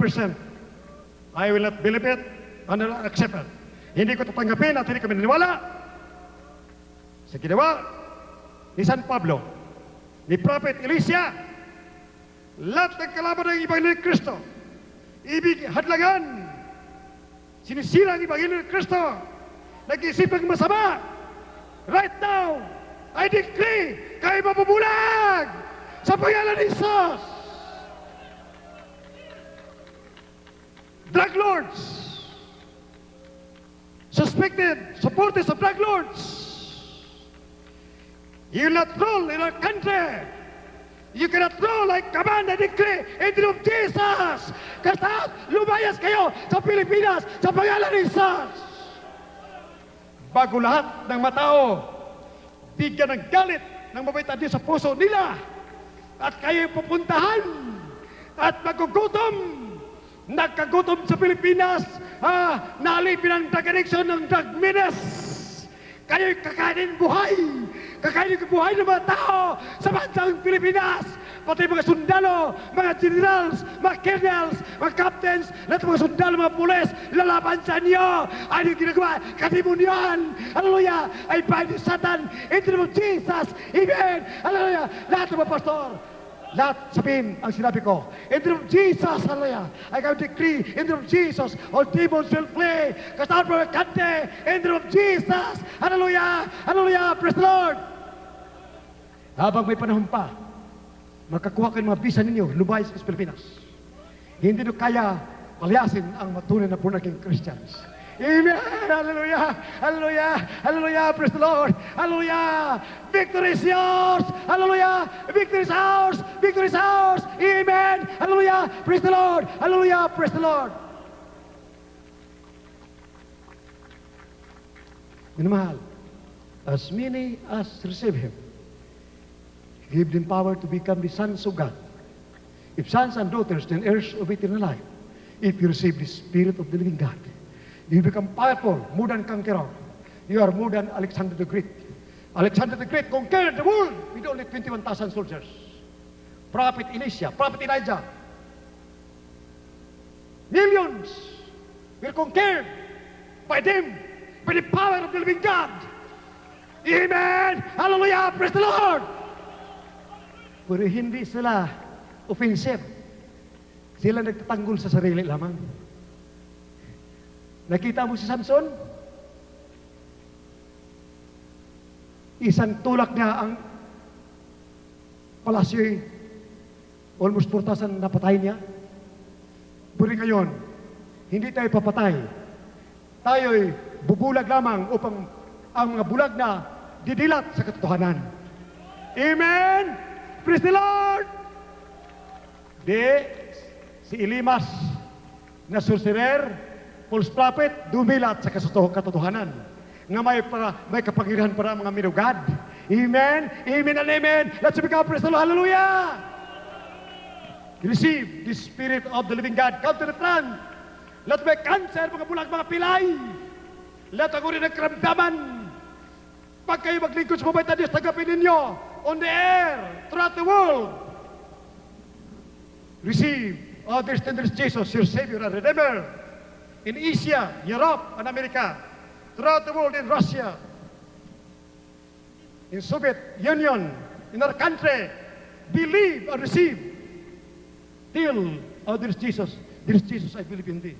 I will not believe it, and will not accept it. Hindi ko tatanggapin at hindi kami naniwala sa ginawa ni San Pablo, ni Prophet Elisha, lahat ng kalaban ng Ebanghelyo ni Kristo, ibig hadlangan, sinisira ang Ebanghelyo ni Kristo, nag-isip ng masama. Right now, I decree, kayo mabubulag sa pangalan ni Jesus. Drug lords, suspected supporters of drug lords, you will not rule in our country. You cannot rule like command and decree in the name of Jesus. Kastaat, lumayas kayo sa Pilipinas sa pangalan ni Jesus. Bago lahat ng matao, bigyan ng galit ng mabait na Diyos sa puso nila at kayo pupuntahan at magugutom. Nagkagutom sa Pilipinas, nalipin ang drug addiction ng drug menace. Kayo'y kakainin buhay. Kakainin ko buhay ng mga tao sa bansang Pilipinas. Pati mga sundalo, mga generals, mga colonels, mga captains, lahat mga sundalo, mga pulis, lalaban sa inyo. Ano yung ginagawa? Katimunyan. Hallelujah. Ay bahay ni Satan. In the name of Jesus. Amen. Hallelujah. Lahat ng mga pastor. Lahat sabihin ang sinabi ko. In the name of Jesus, hallelujah. I can decree in the name of Jesus, all demons will flee. Kasama po ang kante. In the name of Jesus, hallelujah. Hallelujah. Praise the Lord. Habang may panahon pa, makakuha kayo ng mga visa ninyo, lumayas sa Pilipinas. Hindi nyo kaya palayasin ang matunay na born-again Christians. Amen. Hallelujah. Hallelujah. Hallelujah. Praise the Lord. Hallelujah. Victory is yours. Hallelujah. Victory is ours. Victory is ours. Amen. Hallelujah. Praise the Lord. Hallelujah. Praise the Lord. Minamahal, as many as receive Him, He gave them power to become the sons of God. If sons and daughters, then heirs of eternal life. If you receive the Spirit of the living God, you become powerful, more than conqueror. You are more than Alexander the Great. Alexander the Great conquered the world with only 21,000 soldiers. Prophet Elisha, Prophet Elijah. Millions were conquered by them, by the power of the living God. Amen! Hallelujah! Praise the Lord! Pero hindi sila offensive. Sila nagtatanggol sa sarili lamang. Nakita mo si Samson? Isang tulak niya ang palasyo'y almost 4,000 napatay niya. Pero ngayon, hindi tayo papatay. Tayo'y bubulag lamang upang ang mga bulag na didilat sa katotohanan. Amen! Praise the Lord! Si Elimas na sorcerer, false prophet, dumilat sa katotohanan nga may kapangyarihan para mga minugad. Amen! Amen and amen! Let's become praise the Lord! Hallelujah! Receive the Spirit of the living God. Come to the front. Let may cancer, mga bulag, mga pilay. Let ako rin nagkaramdaman. Pag kayo maglingkod sa mabait na Diyos, tagapin ninyo on the air, throughout the world. Receive others than Jesus, your Savior and Redeemer. In Asia, Europe, and America. Throughout the world, in Russia. In Soviet Union, in our country. Believe and receive. Till, there is Jesus. There is Jesus, I believe in thee.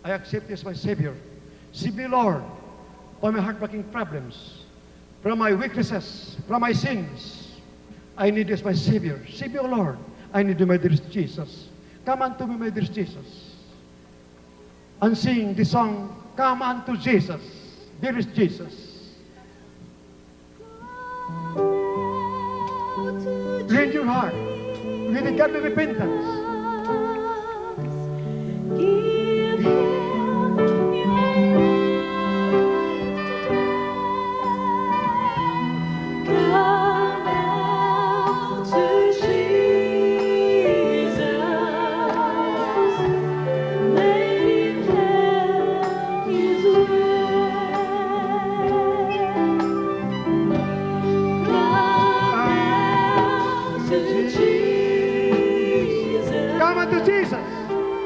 I accept you as my Savior. Save me, Lord, from my heartbreaking problems, from my weaknesses, from my sins. I need you as my Savior. Save me, O Lord. I need you, my dearest Jesus. Come unto me, my dearest Jesus. And sing the song, Come unto Jesus, dearest Jesus. Rend your heart with a godly repentance.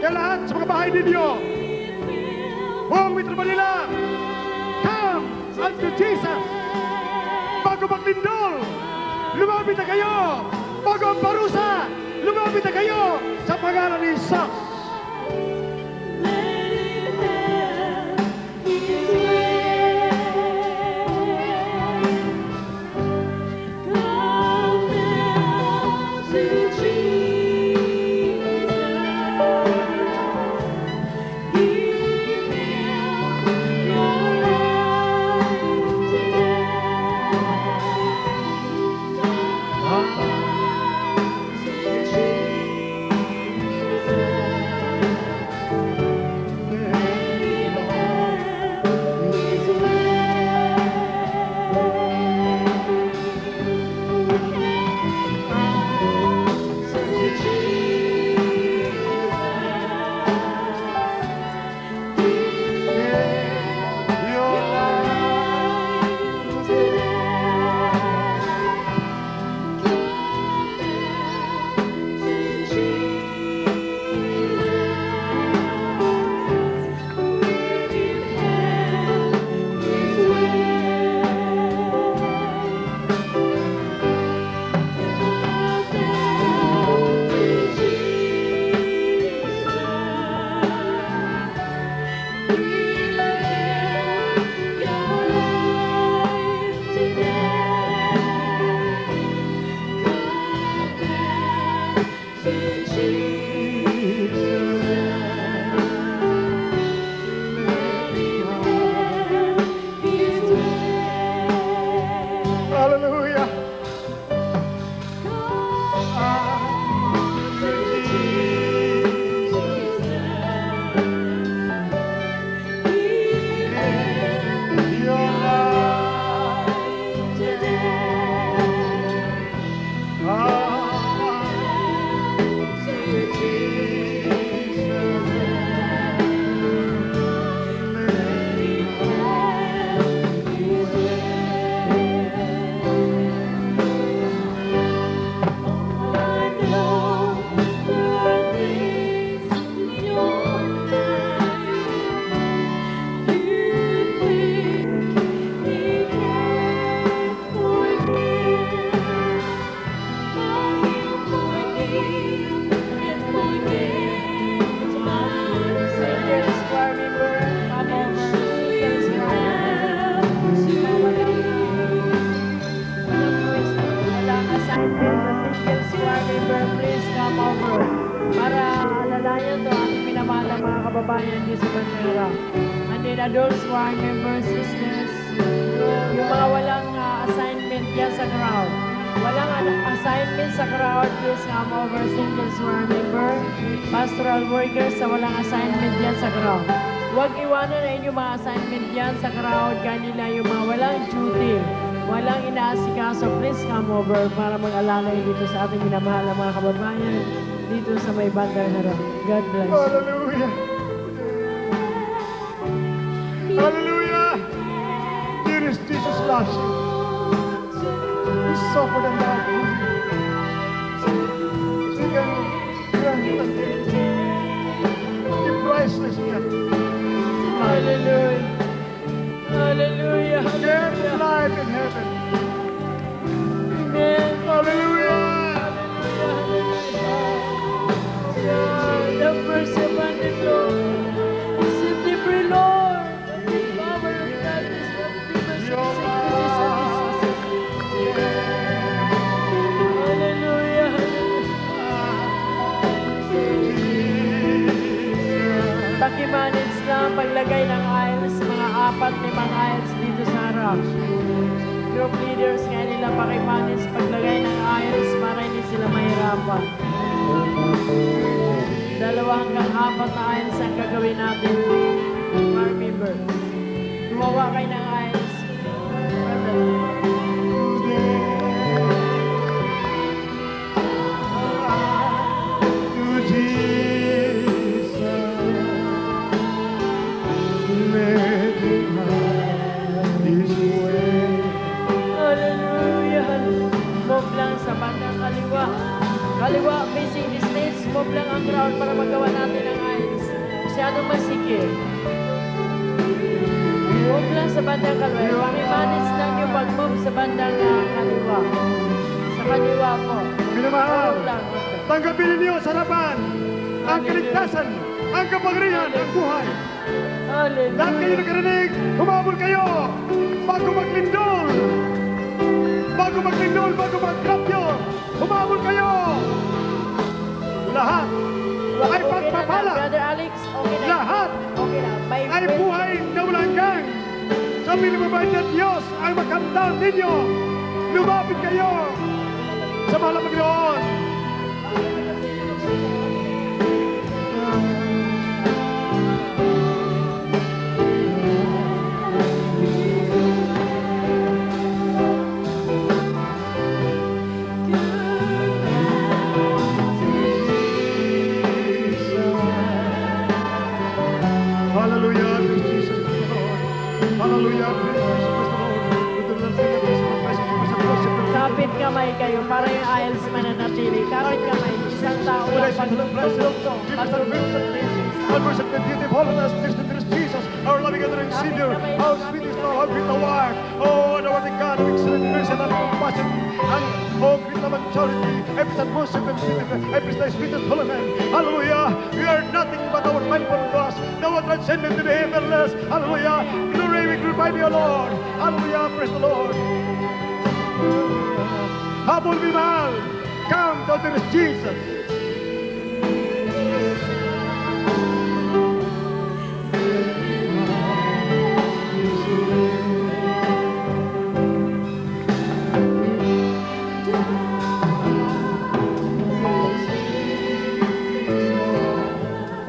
Lahat sa mga bahay ninyo, buong Metro Manila, come unto Jesus. Bago maglindol, lumapit na kayo. Bago ang parusa, lumapit na kayo sa pangalan ni Jesus. kababayan dito sa Bandera. And then adults who are members, sisters, yung mga walang assignment yan sa crowd. Walang assignment sa crowd, please come over. Singles who are member, pastoral workers sa walang assignment yan sa crowd. Huwag iwanan na inyong mga assignment yan sa crowd. Kanila yung mga walang duty, walang inaasikaso, please come over para mag-alalay dito sa ating minamahal na mga kababayan dito sa may bandang harap. God bless. Hallelujah! Hallelujah! Dearest Jesus loves you. He suffered and died for you. He can grant the priceless gift. Hallelujah. Hallelujah. Gift Hallelujah. life in heaven. Amen. Hallelujah! The first abundant Lord. Receive the free Lord. The power of God is what people Your Hallelujah. Pakimanage na ang paglagay ng aisles, mga 4-5 aisles dito sa harap. Group leaders kaya nila pakimanage paglagay ng aisles para hindi sila mahirapan. 2 hanggang 4 na aisles ang gagawin natin. Our members. Gumawa kayo ng aisles. Hallelujah. Move lang sa bandang kaliwa. Kaliwa, facing the stage. Move lang ang crowd para magawa natin ang aisles. Masyadong masikip. Move lang sa bandang kaliwa. Pakimanage lang yung pag-move sa bandang kaliwa. Sa kaliwa po. Minamahal, Move lang. tanggapin ninyo sa harapan ang kaligtasan, ang kapangyarihan, ang buhay. Lahat kayo Hallelujah. nakarinig, humabol kayo bago maglindol. Bago maglindol, bago magkrapyo, humabol kayo. Lahat ay Okay na, pagpapala. Brother Alex, okay na. Lahat Okay na. By ay buhay na walang hanggan. Sa pinagbabayad ng Diyos ang makamtan ninyo. Lumapit kayo sa mahal na Panginoon. Hallelujah, praise Jesus Christ the Lord. Hallelujah, praise Jesus Christ the Lord. With the blessing of Jesus Christ, Kapit kamay kayo para yung aisles mananatili. Kapit kamay. Isang tao lang pagtugtog-tugtog. Adverse and beauty of holiness, next to this Jesus, our loving and loving Savior, how sweet is love, how great thou art. Oh, the worthy God, of excellent mercy and loving compassion, and oh, great love and charity, every time worship and beauty, every time sweetest holy man. Hallelujah, we are nothing but our mindful cross, thou art transcendent to the heavenless. Hallelujah, glory, we glorify thee, O Lord. Hallelujah, praise the Lord. Habol Bimal, come to this Jesus.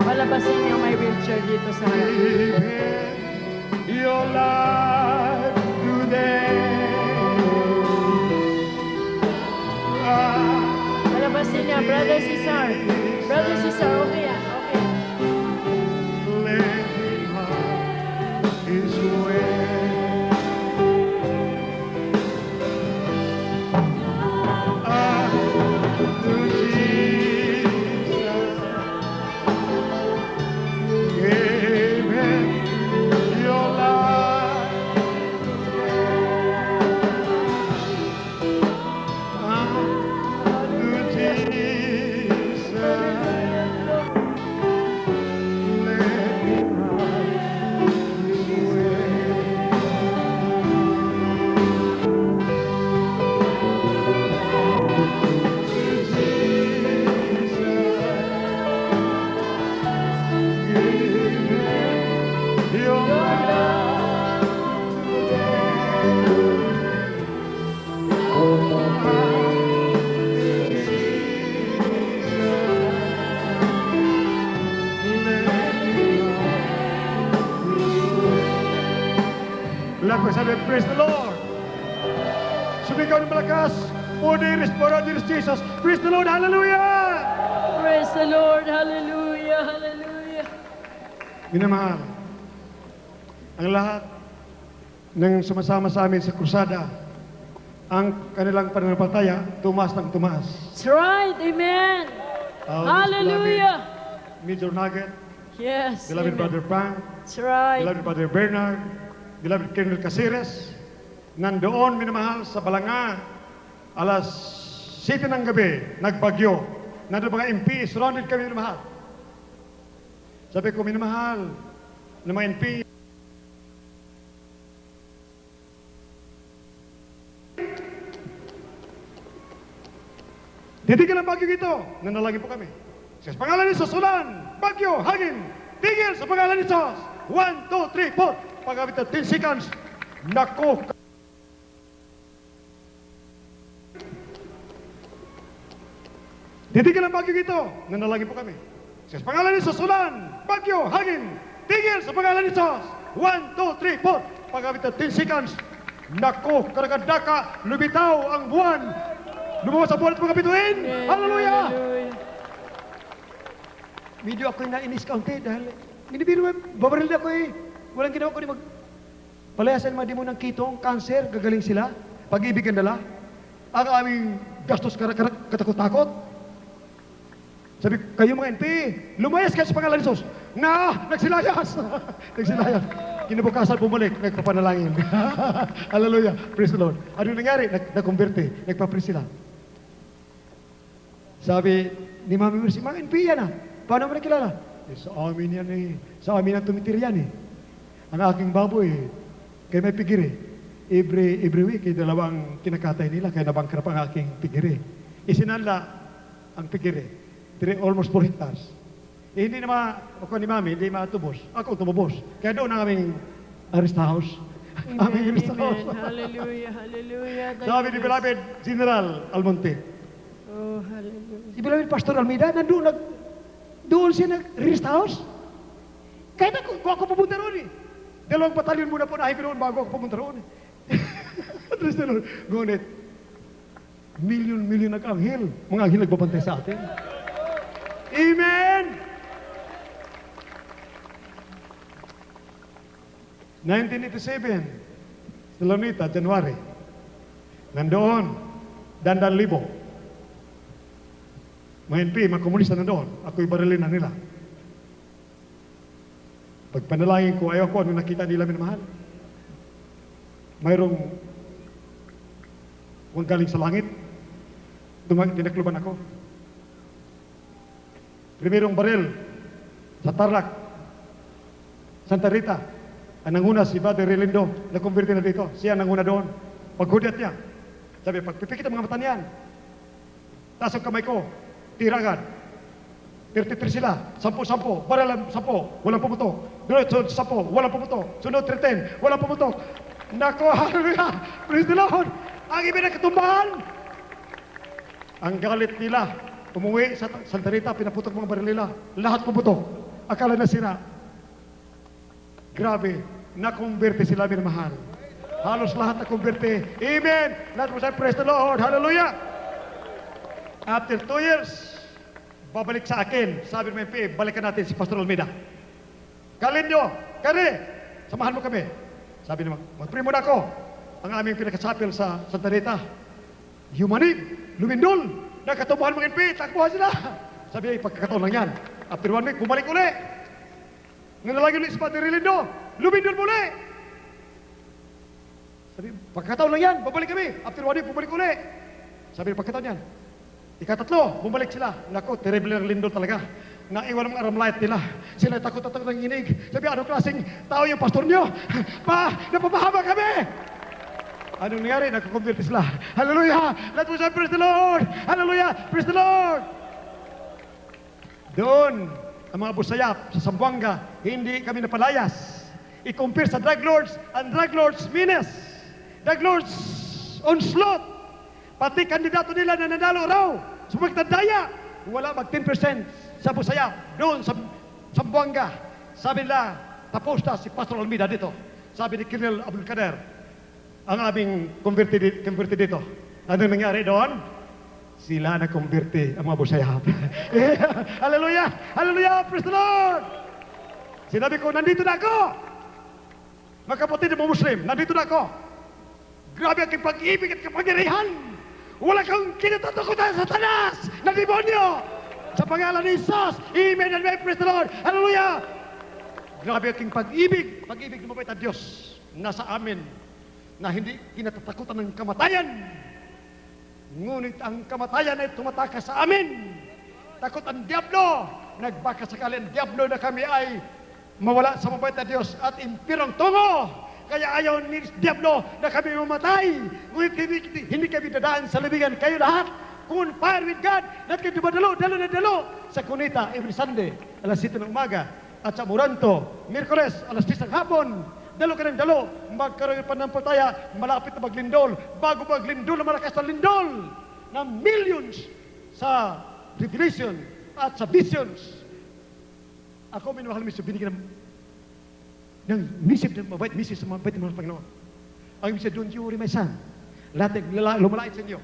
Palabasin niyo may wheelchair dito sa harap. Your life today. Palabasin niya, brothers and Lahat ko sabi, praise the Lord. Sumigaw ng malakas. Odiris, Porodiris, Jesus. Praise the Lord, hallelujah! Praise the Lord. Hallelujah. Hallelujah. Minamahal, ang lahat ng sumasama sa amin sa krusada, ang kanilang pananampalataya, tumaas ng tumaas. That's right. Amen. Hallelujah. Major Nugget, Yes. beloved Amen. Brother Frank, That's right. beloved Brother Bernard, beloved Colonel Caceres, nandoon minamahal sa Balanga, alas 7 ng gabi, nagbagyo. Nandoon mga MP, surrounded kami minamahal. Sabi ko, minamahal, ng mga MP, titigil ang bagyo ito. Nanalangin po kami. Sa pangalan ni Jesus, ulan, bagyo, hangin, tigil sa pangalan ni Jesus. 1, 2, 3, 4. Pagkabit na 10 seconds, nako. Titigil ang bagyo ito. Nanalangin po kami. Sa pangalan ni Jesus, ulan, bagyo, hangin, tigil sa pangalan ni Jesus. 1, 2, 3, 4. Pagkabit na 10 seconds, nako, karagadaka, lumitaw ang buwan. Lumabas ang buwan at mga bituin. Amen. Hallelujah! Hallelujah. Medyo ako'y nainis kaunti dahil binibiro babaril ako eh. Walang ginawa ko ni palayasan mga demo ng kitong, cancer, gagaling sila, pag-ibig ang dala. Ang aming gastos katakot-takot. Sabi, kayo mga NP, lumayas kayo sa pangalan ni Jesus. Nagsilayas! Nagsilayas. Kinabukasan bumalik, nagpapanalangin. Hallelujah. Praise the Lord. Ano nangyari? Nag-converte. Nagpa-pray sila. Sabi ni Mami Mercy, mga NP yan ah. Paano mo nakilala? Eh, sa amin yan eh. Sa amin ang tumitir yan eh. Ang aking baboy, kaya may pigiri. Every week, dalawang kinakatay nila, kaya nabangkrap ang aking pigiri. Isinanla ang pigiri. Almost 4 hectares. Eh, hindi naman, ako ni Mami, hindi matubos. Ako tumubos. Kaya doon ang aming rest house. Aming rest house. Amen. Hallelujah. Hallelujah. Thank Sabi you, ni Jesus. Beloved General Almonte, Oh, hallelujah. si Beloved Pastor Almeida, doon siya nag-rest house. Kaya ako pupunta roon eh. 2 batalyon muna po nahin ko roon bago ako pumunta roon eh. Rest roon. Ngunit, milyon ang anghel. Mga anghel nagbabantay sa atin. Amen! 1987, Salonita, January. Nandoon, 2,000. Mga NP, mga komunista nandoon. Ako'y barilin na nila. Pagpanalangin ko, ayaw ko ano nakita nila minamahal. Mayroong kung galing sa langit, tinakluban ako. Primerong baril sa Tarlac, Santa Rita. Ang nanguna si Father Relindo, na-converte na dito. Siya nanguna doon. Paghudyat niya. Sabi, pagpipikit ang mga mata niyan. Taas ang kamay ko, tiragan. 33 sila, 10, baril 10, walang pumutok. Sunod 10, walang pumutok. Sunod 13, walang pumutok. Nako, hallelujah! Praise the Lord! Ang ibinagkatumbahan! Ang galit nila, umuwi sa Santa Rita, pinaputok mga baril nila. Lahat pumutok. Akala na sira. Grabe, nakonverte sila minamahal. Halos lahat nakonverte. Amen! Lahat mo sa praise the Lord. Hallelujah! After 2 years, babalik sa akin. Sabi ng MP, balikan natin si Pastor Almeida. Kalin nyo, kare, samahan mo kami. Sabi naman, mag-pray muna ako. Ang aming pinakasapil sa Santa Rita. Humanig, lumindol, nagkatubuhan mga MP, takbuhan sila. Sabi, pagkakataon lang yan. After 1 week, bumalik uli. Nanalangin ulit si Padre Relindo, lumindol muli. Sabi, pagkakataon lang yan, babalik kami. After 1 week, bumalik uli. Sabi, pagkakataon yan. Ikatatlo, bumalik sila. Naku, terrible ang lindol talaga. Naiwan ang aramlayat nila. Sila takot-takot ng inig. Sabi, anong klaseng tao yung pastor nyo? Napapahama kami! Anong nangyari? Nagkakonverte sila. Hallelujah! Let us say, praise the Lord! Hallelujah! Praise the Lord! Doon, ang mga busayap sa Zamboanga, hindi kami napalayas. I-compare sa drug lords and drug lords menace. the Lord's onslaught. Pati kandidato nila na nanalo raw, sumagtandaya, wala mag 10% sa Busaya, doon sa Zamboanga. Sabi nila, tapos na si Pastor Almeida dito. Sabi ni Colonel Abdul Kader, ang aming converted dito. Anong nangyari doon? Sila na converte ang mga Busaya. Hallelujah! Hallelujah! Praise the Lord! Sinabi ko, nandito na ako! Mga kapatid ng mga Muslim, nandito na ako! Grabe ang pag-ibig at kapangyarihan! Wala kang kinatatakutan sa Satanas na demonyo! Sa pangalan ni Jesus! Amen and amen! Praise the Lord! Hallelujah! Grabe ang pag-ibig! Pag-ibig ng mabait na Diyos nasa amin na hindi kinatatakutan ng kamatayan. Ngunit ang kamatayan ay tumatakas sa amin. Takot ang Diablo. Nagbaka sakali ang Diablo na kami ay mawala sa mabait na Diyos at impirong tungo. Kaya ayaw ni Diablo na kami mamatay. Ngunit hindi kami dadaan sa libingan. Kayo lahat, kung on fire with God, lahat kayo dumadalo, dalo sa Cunita every Sunday, alas 7 ng umaga. At sa Moranto, Miyerkules, alas 10 ng hapon. Dalo ka ng dalo, magkaroon ng panampalataya, malapit na maglindol. Bago maglindol, malakas na lindol na millions sa revelation at sa visions. Ako, minamahal miso, binigyan ng misip ng mabait, misip sa mabait ng mga Panginoon. Ang misip, don't you worry, my son. Lahat ng lumalait sa inyo.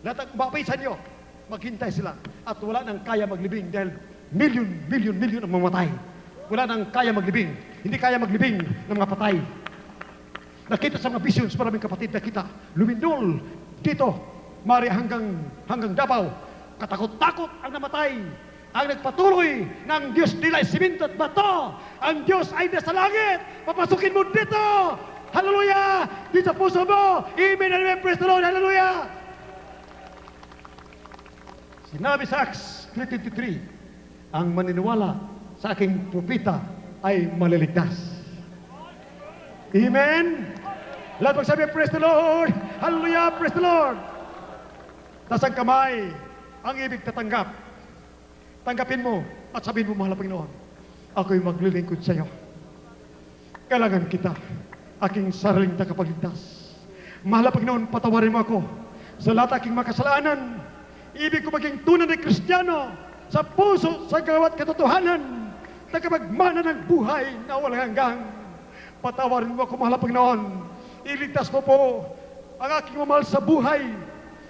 Lahat ng mabait sa inyo. Maghintay sila. At wala nang kaya maglibing dahil million ang mamatay. Wala nang kaya maglibing. Hindi kaya maglibing ng mga patay. Nakita sa mga visions, maraming kapatid nakita. Lumindol dito, mari hanggang Davao. Katakot-takot ang namatay. Ang nagpatuloy ng Diyos nila ay simento at bato. Ang Diyos ay nasa langit. Papasukin mo dito. Hallelujah! Dito sa puso mo. Amen and amen. Praise the Lord. Hallelujah! Sinabi sa Acts 3:23, ang maniniwala sa aking propeta ay maliligtas. Amen? Lahat magsabi, praise the Lord! Hallelujah! Praise the Lord! Tasang kamay ang ibig tatanggap. Tanggapin mo at sabihin mo, mahal na Panginoon, ako'y maglilingkod sa iyo. Kailangan kita, aking sariling tagapagligtas. Mahal na Panginoon, patawarin mo ako sa lahat aking makasalanan. Ibig ko maging tunay na Kristiyano sa puso, sa gawat katotohanan, tagapagmana ng buhay na walang hanggang. Patawarin mo ako, mahal na Panginoon. Iligtas mo po ang aking mamahal sa buhay,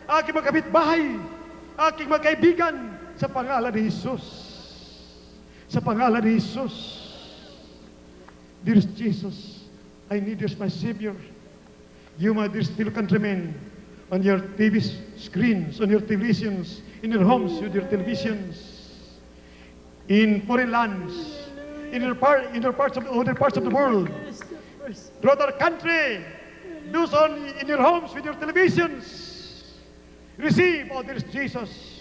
aking mga kapitbahay, aking mga kaibigan, sa pangalan ni Jesus. Sa pangalan ni Jesus. Dear Jesus, I need you as my Savior. You, my dear still countrymen, on your TV screens, on your televisions, in your homes with your televisions, in foreign lands, in other parts of the world, throughout our country, those in your homes with your televisions, receive, oh dear Jesus.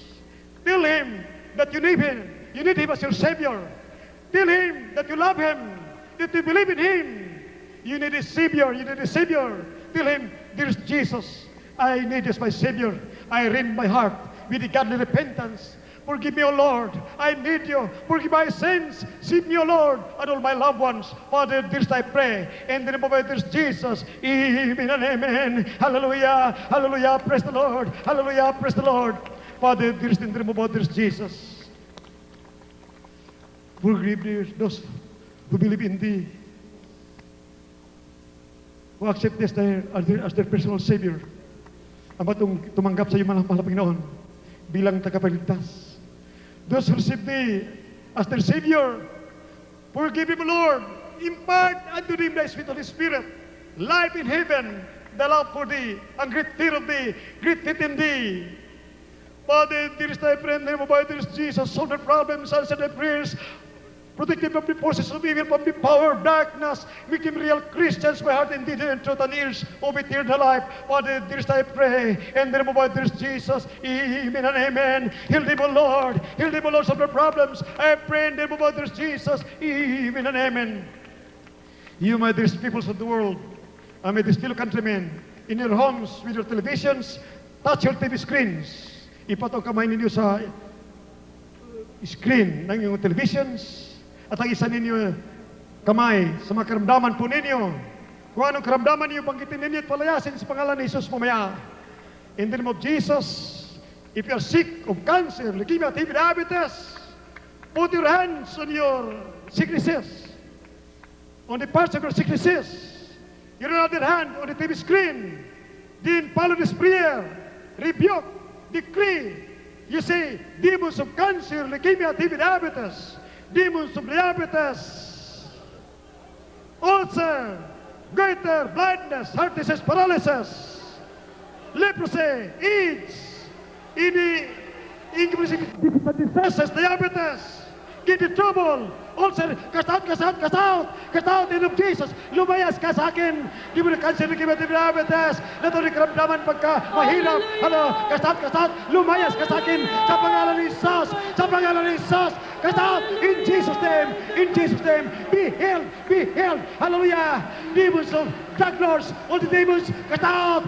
Tell him that you need him. You need him as your Savior. Tell him that you love him, that you believe in him. You need a Savior. You need a Savior. Tell him, dear Jesus, I need you as my Savior. I rend my heart with the godly repentance. Forgive me, O Lord. I need you. Forgive my sins. Save me, O Lord, and all my loved ones. Father, dearest, I pray. In the name of our dear Jesus. Amen and amen. Hallelujah. Hallelujah. Praise the Lord. Hallelujah. Praise the Lord. Father, dearest, in the name of our dear Jesus. Forgive those who believe in thee, who accept this as their personal Savior. Ama tumanggap sa iyo, mahal na Panginoon, bilang tagapagligtas. Those who receive thee as their Savior, forgive him, Lord. Impart unto them thy sweet Holy Spirit, life in heaven, the love for thee, and great fear of thee, great faith in thee. Father, dearest, I pray in the name of our dearest Jesus, solve their problems, answer their prayers, protect them from the forces of evil, from the power of darkness, make them real Christians by heart and deed and truth and ears of eternal life. Father, dearest, I pray in the name of our dearest Jesus, amen and amen. Heal them, O Lord. Heal them, O Lord, solve their problems. I pray in the name of our dearest Jesus, amen and amen. You, my dearest peoples of the world, and my dearest fellow countrymen, in your homes, with your televisions, touch your TV screens. Ipataw kamay ninyo sa screen ng inyong televisions at ang isa ninyo kamay sa mga karamdaman po ninyo Kung anong karamdaman niyo, banggitin ninyo at palayasin sa pangalan ni Jesus mamaya. In the name of Jesus, if you are sick of cancer, leukemia, TB, diabetes, put your hands on your sicknesses, on the parts of your sicknesses. Your other hand on the TV screen. Then follow this prayer. Rebuke, decree. You say, demons of cancer, leukemia, TB, diabetes, demons of diabetes, ulcer, goiter, blindness, heart disease, paralysis, leprosy, AIDS, any diseases, diabetes, kidney trouble, ulcer, cast out, cast out, cast out, cast out in the name of Jesus. Lumayas ka sa akin. Di mo na cancer, leukemia, diabetes. Nato ni karamdaman pagka mahirap. Ano, cast out, lumayas ka sa akin. Sa pangalan ni Jesus, sa pangalan ni Jesus. Cast out in Jesus' name, in Jesus' name. Be healed, be healed. Hallelujah. Demons of drug lords, all the demons, cast out.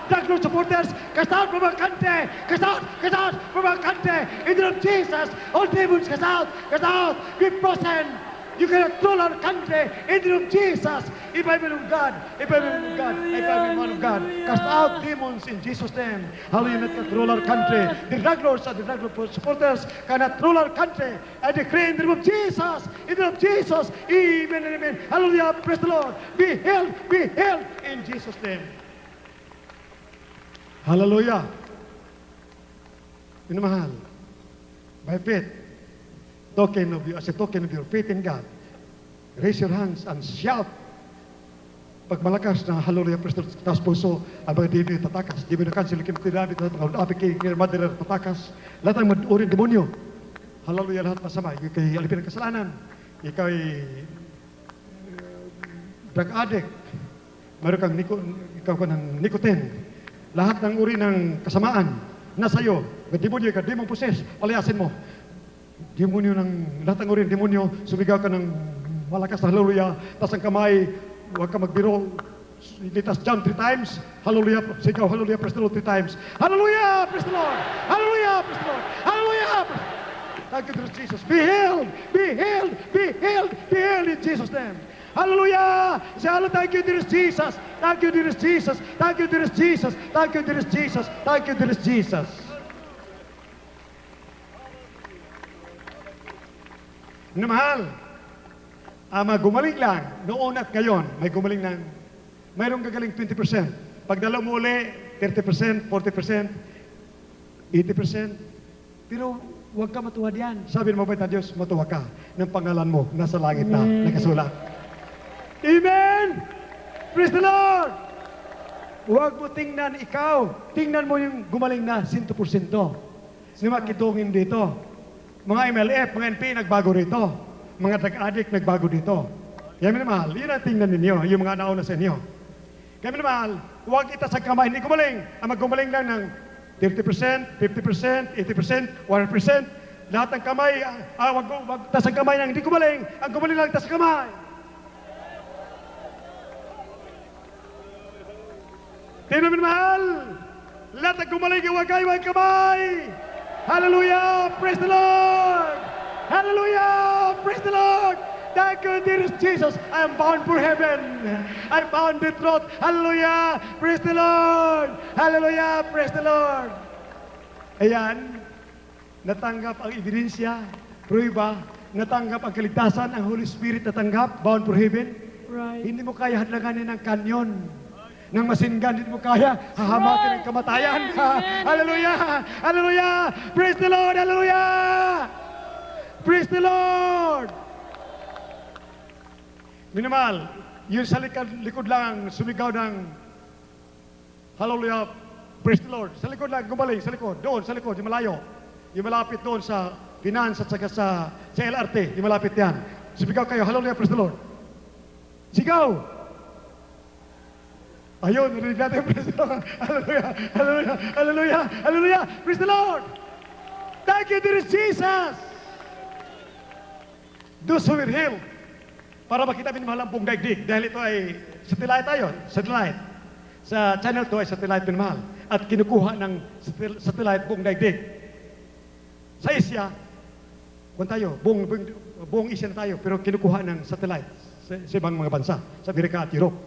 Drug lord supporters, cast out from our country. Cast out from our country. In the name of Jesus, all demons, cast out, be frozen. You cannot rule our country in the name of Jesus. If I believe God, if I believe God, if I believe man of God, cast out demons in Jesus' name. Hallelujah, not rule our country. The drug lords and the drug lord supporters cannot rule our country. I decree in the name of Jesus, in the name of Jesus, amen and amen. Hallelujah, praise the Lord. Be healed in Jesus' name. Hallelujah. Minamahal, by faith, as a token of your faith in God, raise your hands and shout. Pag malakas na hallelujah, praise the Lord, taas puso, ang mga demonyo tatakas. Demonyo cancel, kimtirabi, apik kay mother tatakas. Lahat ng maduring demonyo. Hallelujah, lahat masama. Ikaw kay alipin ng kasalanan. Ikaw ay drug addict. Meron kang ikaw ka ng nicotine. Lahat ng uri ng kasamaan nasa iyo. Demonyo ka, demon possess, palayasin mo. Demonyo ng lahat ng uri ng demonyo, sumigaw ka ng malakas na hallelujah, tas ang kamay, huwag ka magbiro. Let us jump 3 times. Hallelujah, sigaw, hallelujah, praise the Lord 3 times. Hallelujah, praise the Lord. Hallelujah, praise the Lord. Hallelujah. Thank you, Lord Jesus. Be healed, be healed, be healed, be healed in Jesus' name. Hallelujah! Say, hallelujah, thank you, dearest Jesus. Thank you, dearest Jesus. Thank you, dearest Jesus. Thank you, dearest Jesus. Thank you, dearest Jesus. Na mahal, gumaling lang, noon at ngayon, may gumaling ng, mayroong gagaling 20%. Pag dalaw mo uli, 30%, 40%, 80%. Pero huwag ka matuwa diyan. Sabi ng mabait na Diyos, matuwa ka ng pangalan mo, nasa langit na, nakasulat. Amen! Praise the Lord! Huwag mo tingnan ikaw, tingnan mo yung gumaling na 100%. Ni makitungin dito. Mga MLF, mga NP, nagbago rito. Mga drug addict, nagbago dito. Kaya minamahal, yun ang tingnan ninyo, yung mga nauna sa inyo. Kaya minamahal, huwag itasag kamay, hindi gumaling. Ang maggumaling lang ng 30%, 50%, 80%, 100%. Lahat ng kamay, wag tasag kamay ng hindi gumaling. Ang gumaling lang, tasag kamay. Tingnan minamahal, lahat ng gumaling, huwag kamay. Hallelujah! Praise the Lord! Hallelujah! Praise the Lord! Thank you, dearest Jesus. I am bound for heaven. I found the truth. Hallelujah! Praise the Lord! Hallelujah! Praise the Lord! Ayan, natanggap ang ebidensya, prueba, natanggap ang kaligtasan, ang Holy Spirit natanggap, bound for heaven. Right. Hindi mo kaya hadlanganin ng kanyon. Nang masingan, hindi mo kaya, hahamakin ang kamatayan. Hallelujah! Hallelujah! Praise the Lord! Hallelujah! Praise the Lord! Minimal, yun sa likod lang, sumigaw ng hallelujah, praise the Lord. Sa likod lang, gumaling, sa likod, doon, sa likod, yung malayo. Yung malapit doon sa finance at saka sa LRT, yung malapit yan. Sumigaw kayo, hallelujah, praise the Lord. Sigaw! Ayun, narinig natin, praise the Lord. Hallelujah, hallelujah, hallelujah, hallelujah, praise the Lord. Thank you, dearest Jesus. Those who were healed, para makita minamahal ang buong daigdig, dahil ito ay satellite tayo, satellite. Sa channel to ay satellite minamahal. At kinukuha ng satellite buong daigdig. Sa Asia, kung tayo, buong Asia na tayo, pero kinukuha ng satellite sa ibang mga bansa, sa Amerika at Europe.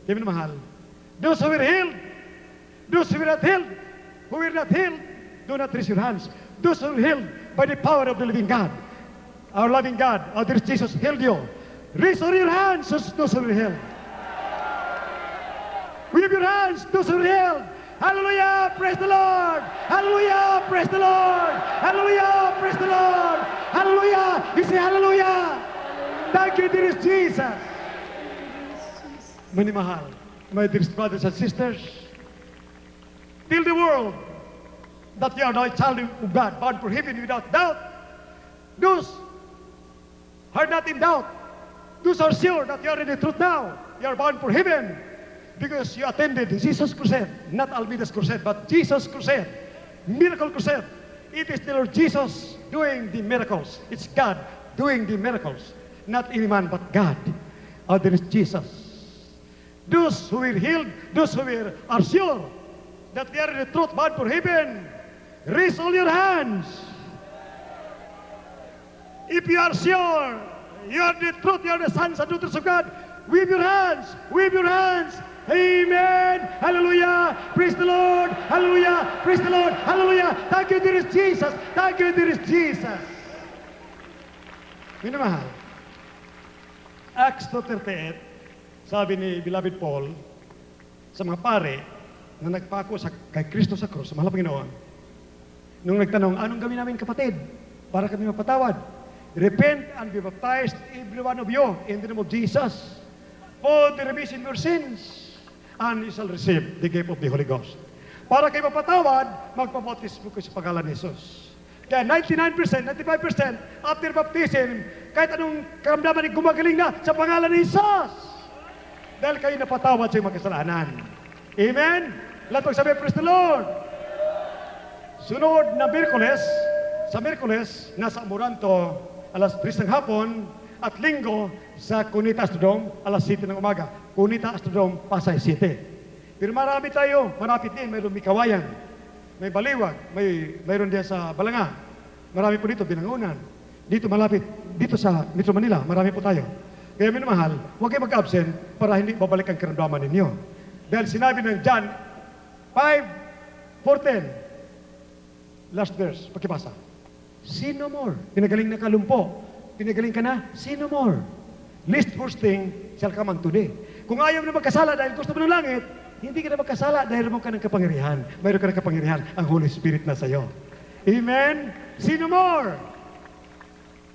Kaya minamahal, those who were healed, those who were not healed, do not raise your hands. Those who were healed by the power of the living God, our loving God, our dear Jesus healed you. Raise all your hands, those who were healed. Wave your hands, those who were healed. Hallelujah, praise the Lord. Hallelujah, praise the Lord. Hallelujah, praise the Lord. Hallelujah, you say hallelujah. Thank you, dearest Jesus. Manimahal, my dearest brothers and sisters, tell the world that you are now a child of God, born for heaven without doubt. Those are not in doubt. Those are sure that you are in the truth now. You are born for heaven because you attended Jesus' crusade, not Almeida's crusade, but Jesus' crusade, miracle crusade. It is the Lord Jesus doing the miracles. It's God doing the miracles, not any man but God. Oh, there is Jesus. Those who were healed, those who are sure that they are in the truth, born for heaven, raise all your hands. If you are sure you are the truth, you are the sons and daughters of God, wave your hands, wave your hands. Amen. Hallelujah. Praise the Lord. Hallelujah. Praise the Lord. Hallelujah. Thank you, dearest Jesus. Thank you, dearest Jesus. Minamahal. Acts 2:38, sabi ni Beloved Paul sa mga pare na nagpako kay Kristo sa krus, sa mahal na Panginoon, nung nagtanong, anong gawin namin kapatid para kami mapatawad? Repent and be baptized, every one of you, in the name of Jesus, for the remission of your sins, and you shall receive the gift of the Holy Ghost. Para kayo mapatawad, magpabautismo kayo sa pangalan ni Jesus. Kaya 99%, 95% after baptism, kahit anong karamdaman ay gumagaling na sa pangalan ni Jesus. Dahil kayo napatawad sa iyong mga kasalanan. Amen? Lahat magsabi, praise the Lord. Sunod na Miyerkules, sa Miyerkules, nasa Amoranto, alas 3 ng hapon, at Linggo, sa Cunita Astrodome, alas 7 ng umaga. Cunita Astrodome, Pasay City. Pero marami tayo, marapit din, mayroon Mikawayan, may Baliwag, mayroon din sa Balanga. Marami po dito, Binangunan. Dito malapit, dito sa Metro Manila, marami po tayo. Kaya minamahal, huwag kayo mag-absent para hindi babalik ang karamdaman ninyo. Dahil sinabi ng John 5:14, last verse, pakibasa. Sin no more. Pinagaling na kalumpo. Pinagaling ka na, sin no more. Least first thing shall come unto thee. Kung ayaw mo na magkasala dahil gusto mo ng langit, hindi ka na magkasala dahil mo ka ng kapangyarihan. Mayroon ka ng kapangyarihan, ang Holy Spirit na sa'yo. Amen? Sin no more.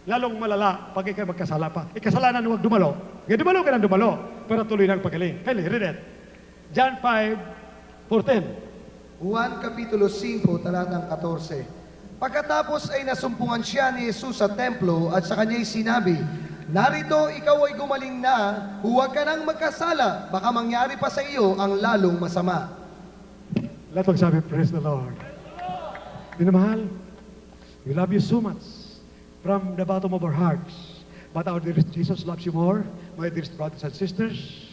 Lalong malala pag ikaw magkasala pa. Kasalanan huwag dumalo. Kaya dumalo ka ng dumalo para tuloy ng pagaling. Hey, read it. John 5:14. Juan Kapitulo 5, talatang 14. Pagkatapos ay nasumpungan siya ni Jesus sa templo at sa kanya'y sinabi, narito ikaw ay gumaling na, huwag ka nang magkasala, baka mangyari pa sa iyo ang lalong masama. Lahat magsabi, praise the Lord. Minamahal, we love you so much from the bottom of our hearts. But our dearest Jesus loves you more, my dearest brothers and sisters.